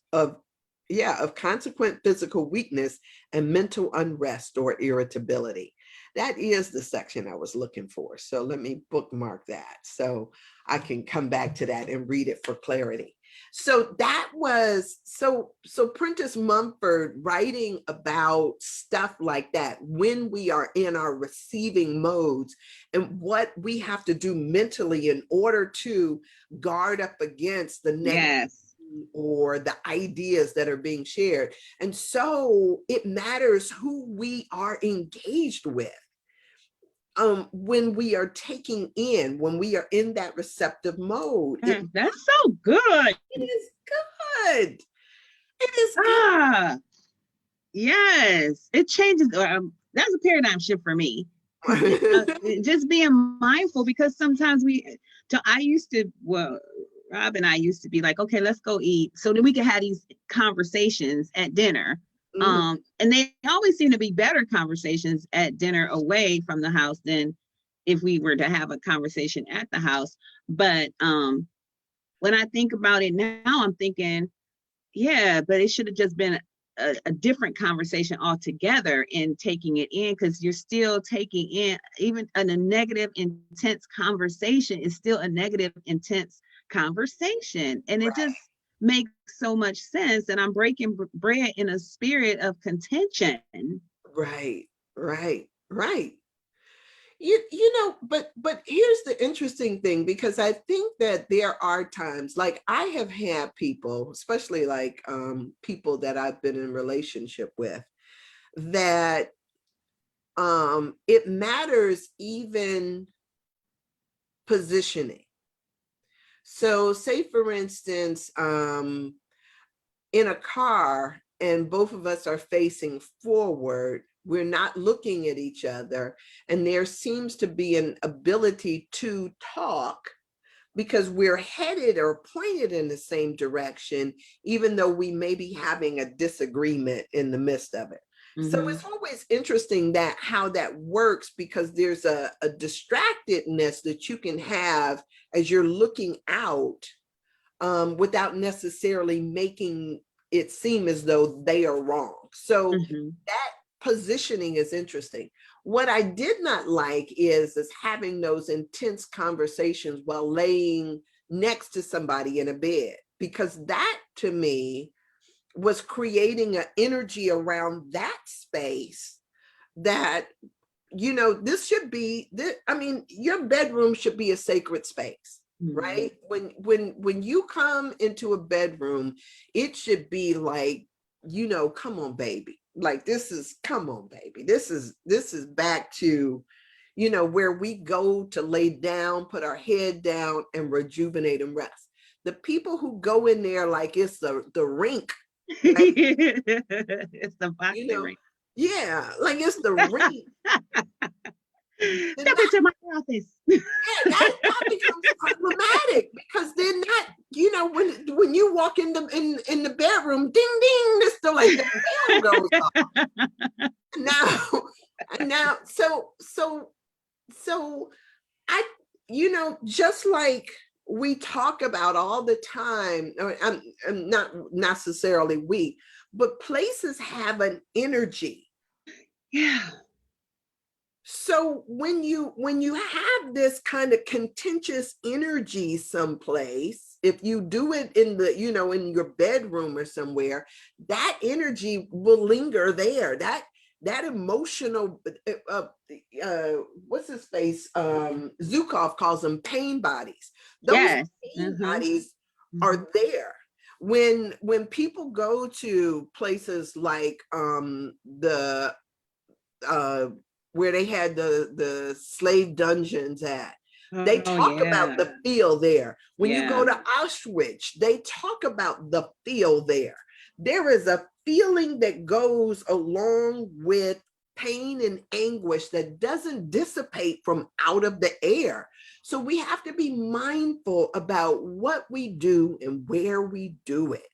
physical weakness and mental unrest or irritability. That is the section I was looking for. So let me bookmark that so I can come back to that and read it for clarity. So that was so Prentice Mumford writing about stuff like that when we are in our receiving modes and what we have to do mentally in order to guard up against the negative Yes. or the ideas that are being shared. And so it matters who we are engaged with. When we are taking in, when we are in that receptive mode, That's so good. it is good. It is Ah, yes. It changes. That's a paradigm shift for me. good. Just being mindful, because sometimes I used to, well, Rob and I used to be like, okay, let's go eat so that we could have these conversations at dinner. Mhm. And they always seem to be better conversations at dinner away from the house than if we were to have a conversation at the house. But when I think about it now, I'm thinking, yeah, but it should have just been a different conversation altogether in taking it in, because you're still taking in, even a negative, intense conversation is still a negative, intense conversation. And it Right, just makes so much sense that I'm breaking bread in a spirit of contention. right, right, right. But here's the interesting thing, because I think that there are times, like I have had people, especially like people that I've been in relationship with, that it matters even positioning. So say for instance, in a car and both of us are facing forward, we're not looking at each other, and there seems to be an ability to talk because we're headed or pointed in the same direction, even though we may be having a disagreement in the midst of it. So Mm-hmm. it's always interesting that how that works, because there's a distractedness that you can have as you're looking out, without necessarily making it seem as though they are wrong. So Mm-hmm. that positioning is interesting. What I did not like is having those intense conversations while laying next to somebody in a bed, because that to me was creating an energy around that space that, this should be this, I mean, your bedroom should be a sacred space, Mm-hmm. right? When you come into a bedroom, it should be like, come on baby, like this is, come on baby, this is back to, where we go to lay down, put our head down and rejuvenate and rest. The people who go in there like it's the rink, like, It's the you boxing know ring. yeah, like it's the rink. Then Step into my office. yeah, that becomes problematic, because then that, when you walk in the bedroom, ding ding, this still like the bell goes off. Now now so I, just like we talk about all the time, I'm not necessarily we, but places have an energy. Yeah. So when you have this kind of contentious energy someplace, if you do it in the, in your bedroom or somewhere, that energy will linger there. That emotional, what's his face, Zukov calls them pain bodies. Those Yes. pain Mm-hmm. bodies Mm-hmm. are there. When people go to places like the uh, where they had the slave dungeons at. They Oh talk about yeah. the feel there. When you go Yeah. to Auschwitz, they talk about the feel there. There is a feeling that goes along with pain and anguish that doesn't dissipate from out of the air. So we have to be mindful about what we do and where we do it.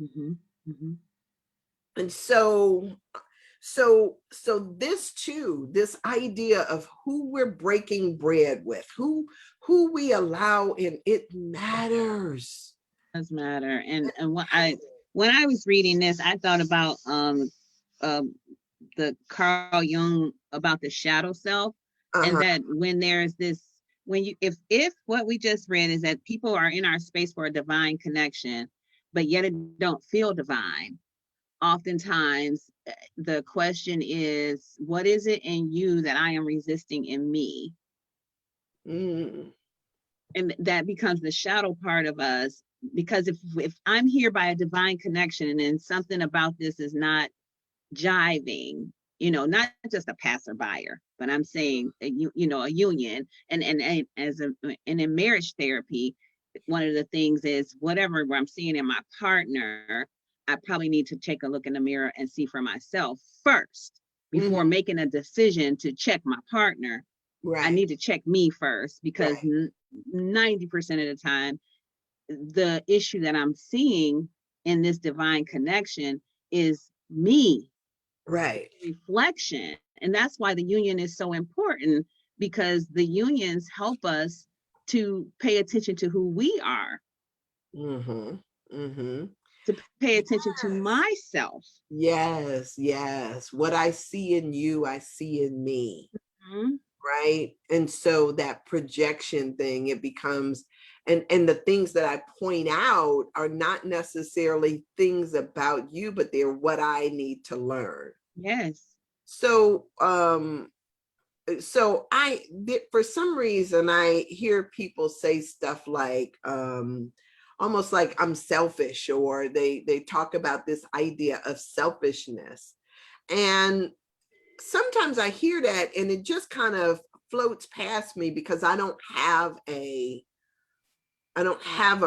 Mm-hmm. Mm-hmm. And so this too, this idea of who we're breaking bread with, who we allow in, it matters. Does matter. And It when I was reading this, I thought about um the Carl Jung about the shadow self, and Uh-huh. that when there's this, when you, if what we just read is that people are in our space for a divine connection, but yet it don't feel divine, oftentimes the question is, what is it in you that I am resisting in me? Mm. And that becomes the shadow part of us, because if I'm here by a divine connection and then something about this is not jiving, not just a passerby, but I'm saying a union, and and in marriage therapy, one of the things is whatever I'm seeing in my partner, I probably need to take a look in the mirror and see for myself first before Mm-hmm. making a decision to check my partner. I Right. need to check me first, because Right. 90% of the time, the issue that I'm seeing in this divine connection is me, Right. reflection. And that's why the union is so important, because the unions help us to pay attention to who we are, Mm-hmm. Mm-hmm. to pay attention to Yes. myself. Yes. Yes. What I see in you, I see in me. Mhm. Right. And so that projection thing, it becomes, and the things that I point out are not necessarily things about you, but they're what I need to learn. Yes. So so for some reason I hear people say stuff like almost like I'm selfish, or they talk about this idea of selfishness. And sometimes I hear that and it just kind of floats past me, because I don't have a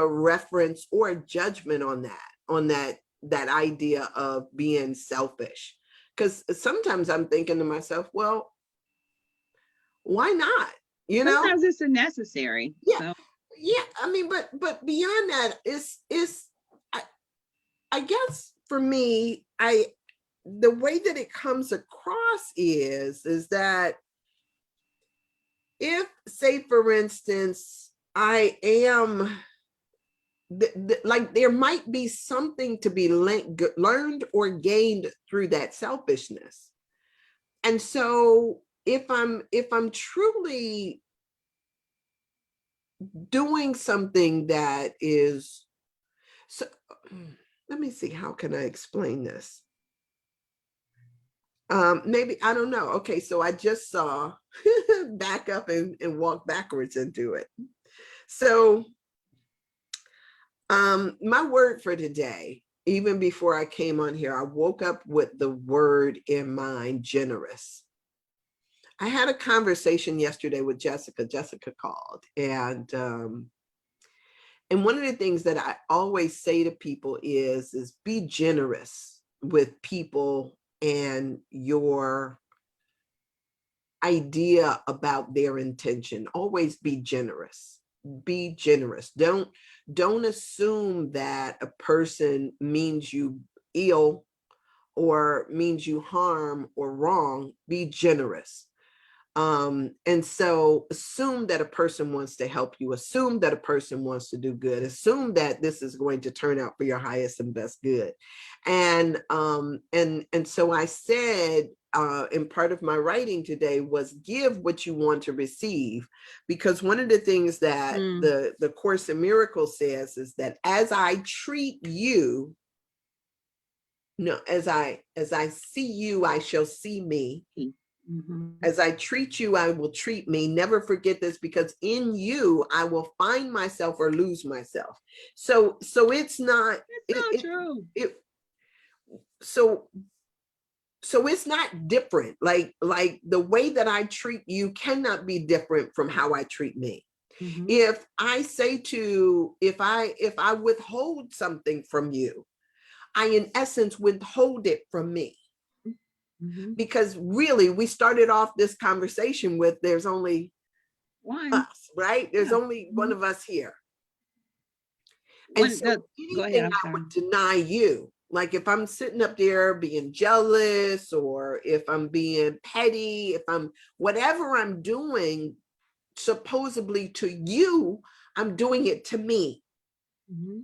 reference or a judgment on that idea of being selfish. Because sometimes I'm thinking to myself, well, why not? You know? Sometimes it's a necessary. Yeah. So, Yeah. I mean, but beyond that, is I, I guess for me, the way that it comes across is that if, say for instance, I am like, there might be something to be learned or gained through that selfishness. And so if I'm truly doing something that is so, let me see, how can I explain this? Maybe, I don't know. Okay, so I just saw back up and walk backwards into it. So my word for today, even before I came on here, I woke up with the word in mind: generous. I had a conversation yesterday with Jessica. Jessica called, and one of the things that I always say to people is be generous with people and your idea about their intention. Always be generous. Be generous. Don't assume that a person means you ill or means you harm or wrong. Be generous. And so assume that a person wants to help you, assume that a person wants to do good, assume that this is going to turn out for your highest and best good. And so I said, in part of my writing today, was give what you want to receive. Because one of the things that the Course in Miracles says is that as I treat you, no, as I see you, I shall see me. mm-hmm. As I treat you, I will treat me. Never forget this, because in you, I will find myself or lose myself. So it's not, It's so true. So it's not different. Like the way that I treat you cannot be different from how I treat me. Mm-hmm. If I say if I withhold something from you, I in essence withhold it from me. Mm-hmm. Because really, we started off this conversation with, there's only One. us, right? There's Yeah. only one Mm-hmm. of us here. And One. so Go ahead. anything I'm I sorry. would deny you, like if I'm sitting up there being jealous, or if I'm being petty, if I'm whatever I'm doing, supposedly to you, I'm doing it to me. Mm-hmm.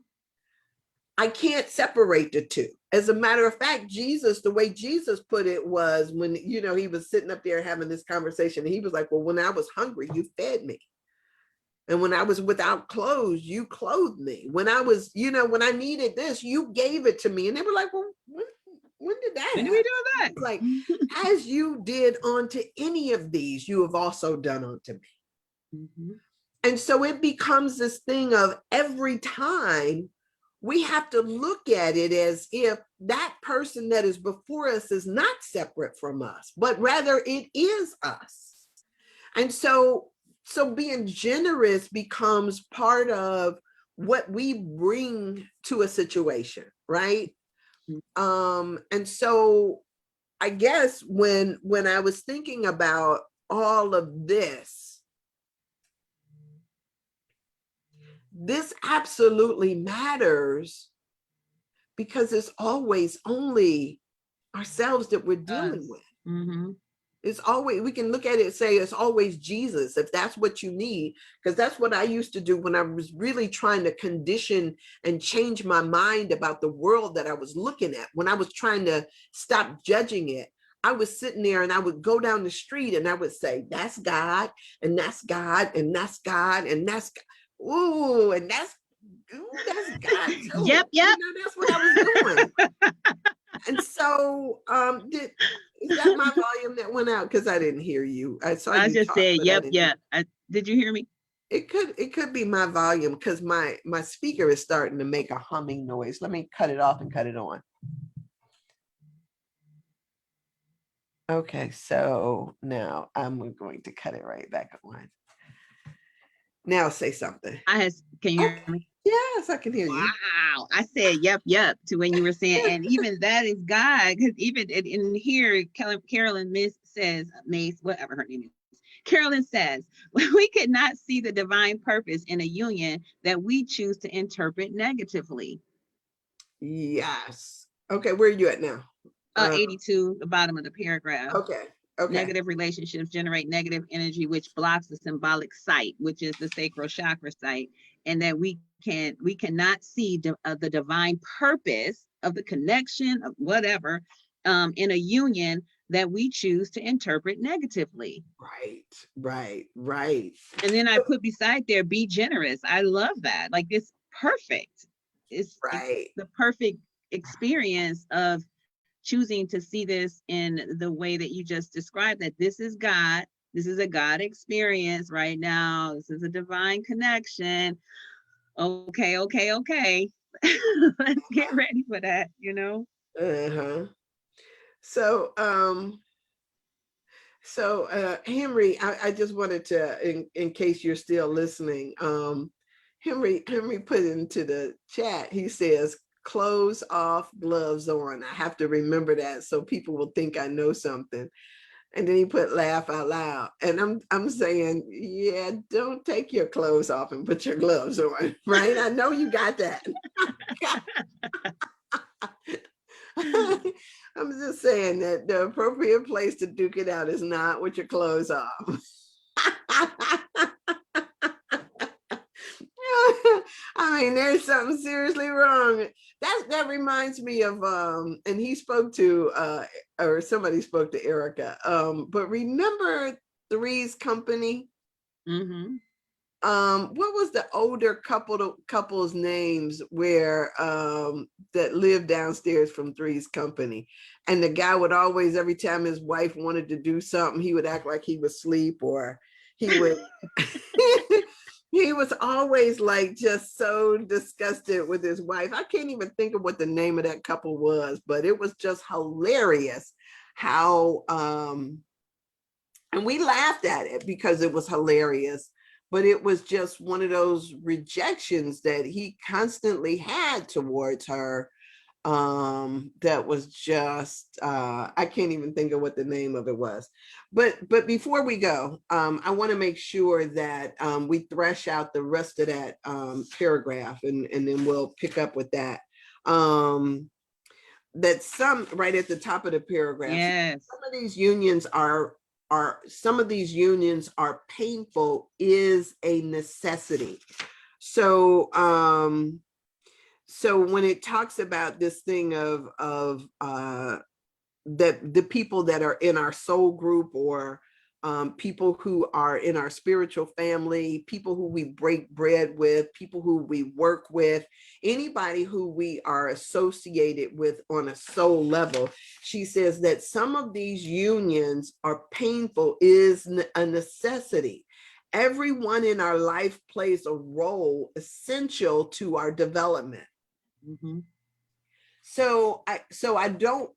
I can't separate the two. As a matter of fact, Jesus, the way Jesus put it was, when, he was sitting up there having this conversation, he was like, well, when I was hungry, you fed me. And when I was without clothes, you clothed me. When I was, when I needed this, you gave it to me. And they were like, well, when did that When happen? do we do that? It's like, as you did unto any of these, you have also done unto me. Mm-hmm. And so it becomes this thing of every time we have to look at it as if that person that is before us is not separate from us, but rather it is us. And so being generous becomes part of what we bring to a situation, right? And so I guess when I was thinking about all of this absolutely matters, because it's always only ourselves that we're dealing with. Mm-hmm. It's always, we can look at it and say it's always Jesus, if that's what you need, because that's what I used to do when I was really trying to condition and change my mind about the world that I was looking at. When I was trying to stop judging it, I was sitting there and I would go down the street and I would say, that's God, and that's God, and that's God, and that's God. Ooh, and that's God too. Yep. That's what I was doing. And so, is that my volume that went out? Because I didn't hear you. I saw you just talk, said, yep. Did you hear me? It could be my volume, because my speaker is starting to make a humming noise. Let me cut it off and cut it on. Okay, so now I'm going to cut it right back on. Now say something. Can you hear me? Yes, I can hear you. Wow. I said, yep, to when you were saying, and even that is God, because even in here, Carolyn Mace, whatever her name is, Carolyn says, we could not see the divine purpose in a union that we choose to interpret negatively. Yes. Okay, where are you at now? 82, the bottom of the paragraph. Okay. Negative relationships generate negative energy, which blocks the symbolic site, which is the sacral chakra site, and that we cannot see the divine purpose of the connection of whatever in a union that we choose to interpret negatively. Right. And then I put beside there, be generous. I love that. Like, it's perfect. It's the perfect experience of choosing to see this in the way that you just described, that this is God. This is a God experience right now. This is a divine connection. Okay. Let's get ready for that, Uh-huh. So, Henry, I just wanted to, in case you're still listening, Henry put into the chat, he says, clothes off, gloves on. I have to remember that so people will think I know something. And then he put laugh out loud. And I'm saying, yeah, don't take your clothes off and put your gloves on, right? I know you got that. I'm just saying that the appropriate place to duke it out is not with your clothes off. I mean, there's something seriously wrong. That reminds me of and he spoke to or somebody spoke to Erica. But remember Three's Company? Mm-hmm. What was the older couple's names where that lived downstairs from Three's Company? And the guy would always, every time his wife wanted to do something, he would act like he was asleep, or he would he was always like just so disgusted with his wife. I can't even think of what the name of that couple was, but it was just hilarious how and we laughed at it because it was hilarious, but it was just one of those rejections that he constantly had towards her. That was just I can't even think of what the name of it was. But before we go, I want to make sure that we thresh out the rest of that paragraph, and then we'll pick up with that. That some right at the top of the paragraph, yes. Some of these unions are painful, is a necessity. So so when it talks about this thing of that the people that are in our soul group, or people who are in our spiritual family, people who we break bread with, people who we work with, anybody who we are associated with on a soul level. She says that some of these unions are painful, is a necessity. Everyone in our life plays a role essential to our development. Mm-hmm. So I don't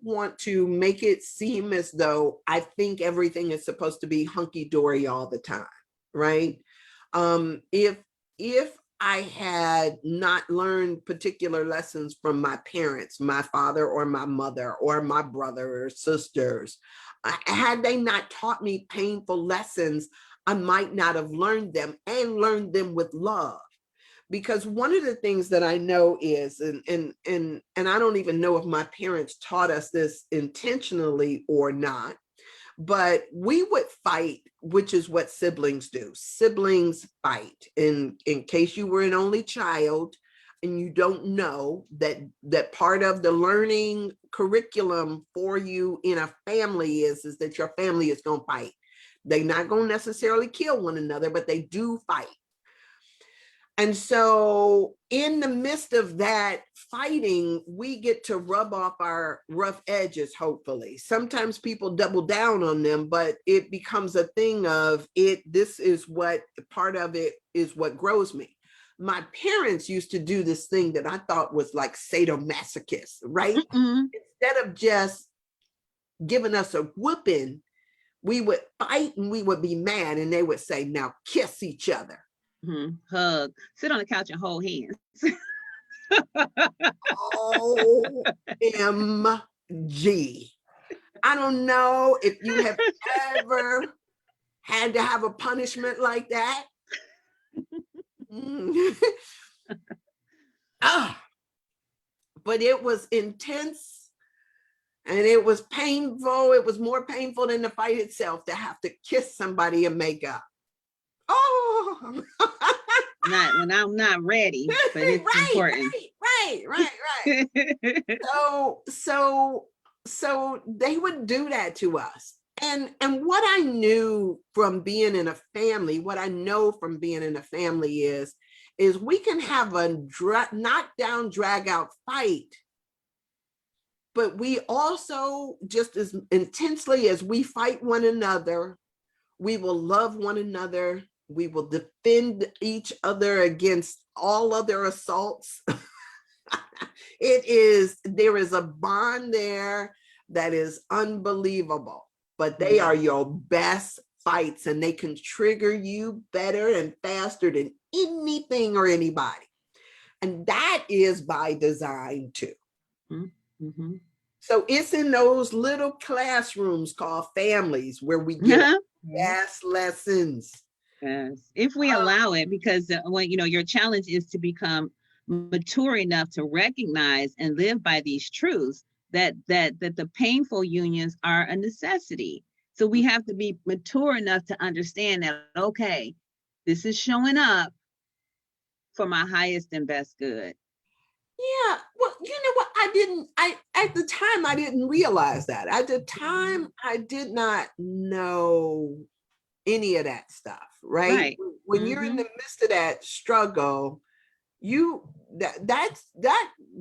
want to make it seem as though I think everything is supposed to be hunky-dory all the time, right? If I had not learned particular lessons from my parents, my father or my mother or my brother or sisters, had they not taught me painful lessons, I might not have learned them and learned them with love. Because one of the things that I know is, and I don't even know if my parents taught us this intentionally or not, but we would fight, which is what siblings do. Siblings fight. In case you were an only child and you don't know that part of the learning curriculum for you in a family is that your family is going to fight. They're not going to necessarily kill one another, but they do fight. And so in the midst of that fighting, we get to rub off our rough edges, hopefully. Sometimes people double down on them, but it becomes a thing of it. This is what part of it is what grows me. My parents used to do this thing that I thought was like sadomasochist, right? Mm-mm. Instead of just giving us a whooping, we would fight and we would be mad and they would say, now kiss each other. Mm-hmm. Hug, sit on the couch and hold hands. OMG. I don't know if you have ever had to have a punishment like that. But it was intense and it was painful. It was more painful than the fight itself to have to kiss somebody and make up. Oh, Not when I'm not ready, but it's important. right. So they would do that to us. And what I knew from being in a family, what I know from being in a family is we can have a knockdown, drag out fight, but we also, just as intensely as we fight one another, we will love one another. We will defend each other against all other assaults. There is a bond there that is unbelievable, but they are your best fights and they can trigger you better and faster than anything or anybody. And that is by design too. Mm-hmm. So it's in those little classrooms called families where we get best lessons. Yes, if we allow it, because when your challenge is to become mature enough to recognize and live by these truths that the painful unions are a necessity. So we have to be mature enough to understand that, okay, this is showing up for my highest and best good. Yeah, well, you know what? I at the time I didn't realize that. At the time I did not know any of that stuff, right? Right. When you're in the midst of that struggle, you that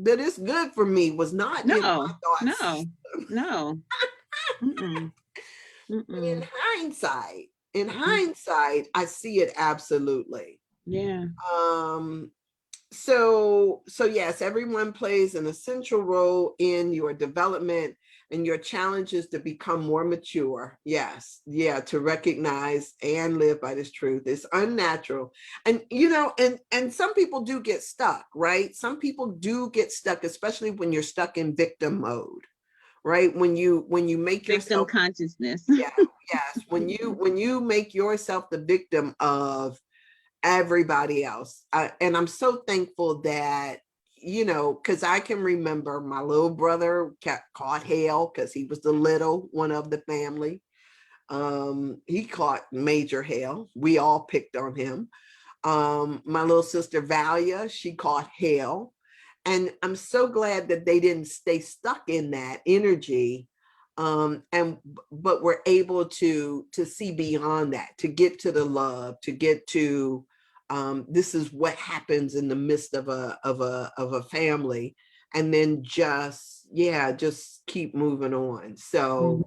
is good for me was not in my thoughts. No. Mm-mm. In Mm-mm. hindsight, I see it absolutely. Yeah. So yes, everyone plays an essential role in your development and your challenges to become more mature. Yes, yeah, to recognize and live by this truth. It's unnatural. And and some people do get stuck, right? Some people do get stuck, especially when you're stuck in victim mode, right? When you make Victim yourself, consciousness. yeah, yes, when you make yourself the victim of everybody else. And I'm so thankful that, because I can remember my little brother caught hell because he was the little one of the family. He caught major hell. We all picked on him. My little sister Valia, she caught hell. And I'm so glad that they didn't stay stuck in that energy. But we're able to see beyond that, to get to the love, to get to this is what happens in the midst of a family, and then just keep moving on. So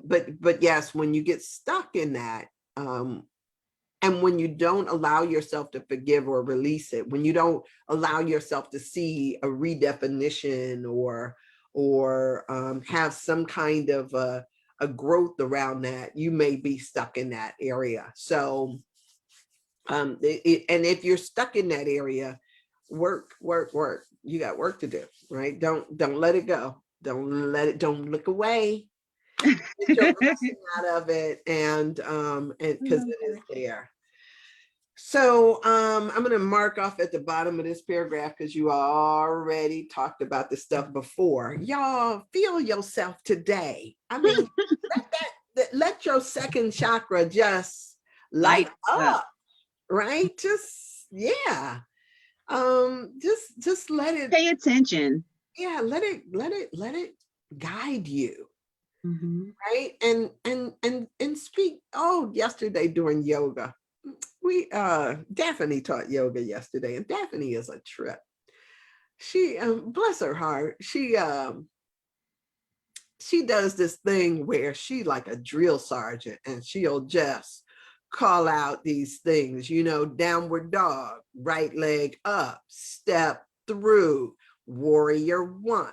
but yes, when you get stuck in that, and when you don't allow yourself to forgive or release it, when you don't allow yourself to see a redefinition or have some kind of a growth around that, you may be stuck in that area. So and if you're stuck in that area, work. You got work to do, right? Don't let it go. Don't look away. Get your blessing out of it, and because it is there. So I'm going to mark off at the bottom of this paragraph because you already talked about this stuff before. Y'all feel yourself today. I mean, let your second chakra just light up, right? Just let it pay attention. Yeah, let it guide you. Mm-hmm. Right. And speak. Oh, yesterday during yoga, we Daphne taught yoga yesterday, and Daphne is a trip. She bless her heart, she does this thing where she like a drill sergeant, and she'll just call out these things, downward dog, right leg up, step through, warrior 1,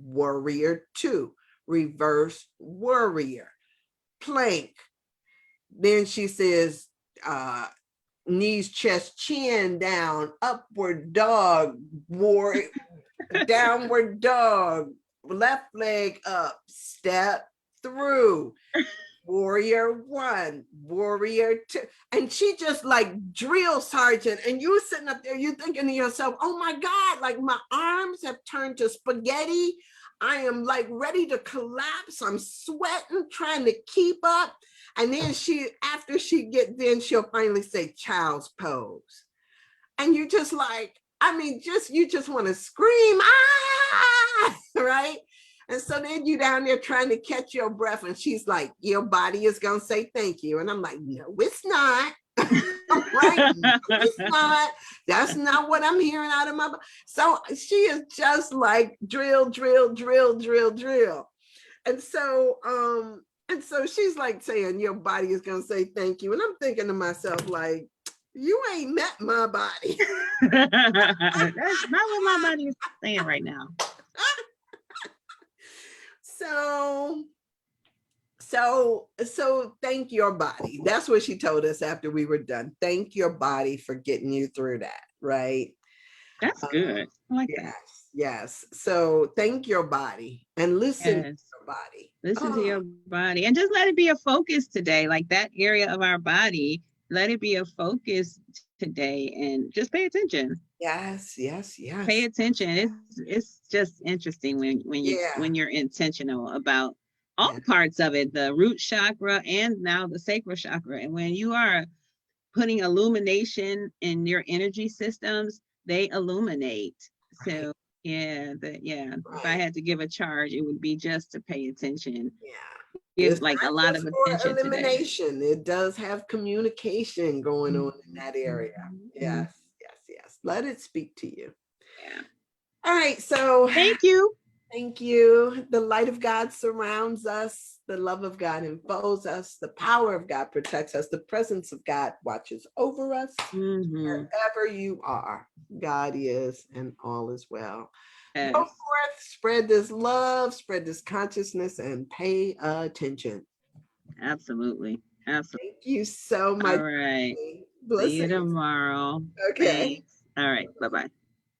warrior 2, reverse warrior, plank. Then she says, knees, chest, chin down, upward dog, downward dog, left leg up, step through, warrior 1, warrior 2. And she just like drill sergeant. And you sitting up there, you thinking to yourself, oh my God, like my arms have turned to spaghetti. I am like ready to collapse. I'm sweating, trying to keep up. And then after she get, then she'll finally say child's pose. And you just like, you just want to scream, right? And so then you down there trying to catch your breath, and she's like, your body is going to say thank you. And I'm like, no, it's not. Right? No, it's not. That's not what I'm hearing out of my body. So she is just like drill, drill, drill, drill, drill. And so she's like saying, your body is going to say thank you. And I'm thinking to myself, like, you ain't met my body. That's not what my body is saying right now. So thank your body. That's what she told us after we were done. Thank your body for getting you through that, right? That's good. I like that. Yes. So thank your body and listen to your body. Listen to your body, and just let it be a focus today. Like that area of our body, let it be a focus today, and just pay attention. Yes. Pay attention. It's just interesting when you're intentional about all parts of it, the root chakra and now the sacral chakra. And when you are putting illumination in your energy systems, they illuminate. Right. So if I had to give a charge, it would be just to pay attention. Give it's like a lot of attention. Elimination. It does have communication going on in that area. Yes. Let it speak to you. Yeah. All right. So thank you. Thank you. The light of God surrounds us. The love of God enfolds us. The power of God protects us. The presence of God watches over us. Wherever you are, God is, and all is well. Yes. Go forth, spread this love, spread this consciousness, and pay attention. Absolutely. Thank you so much. All right. See you tomorrow. Okay. Thanks. All right. Bye-bye.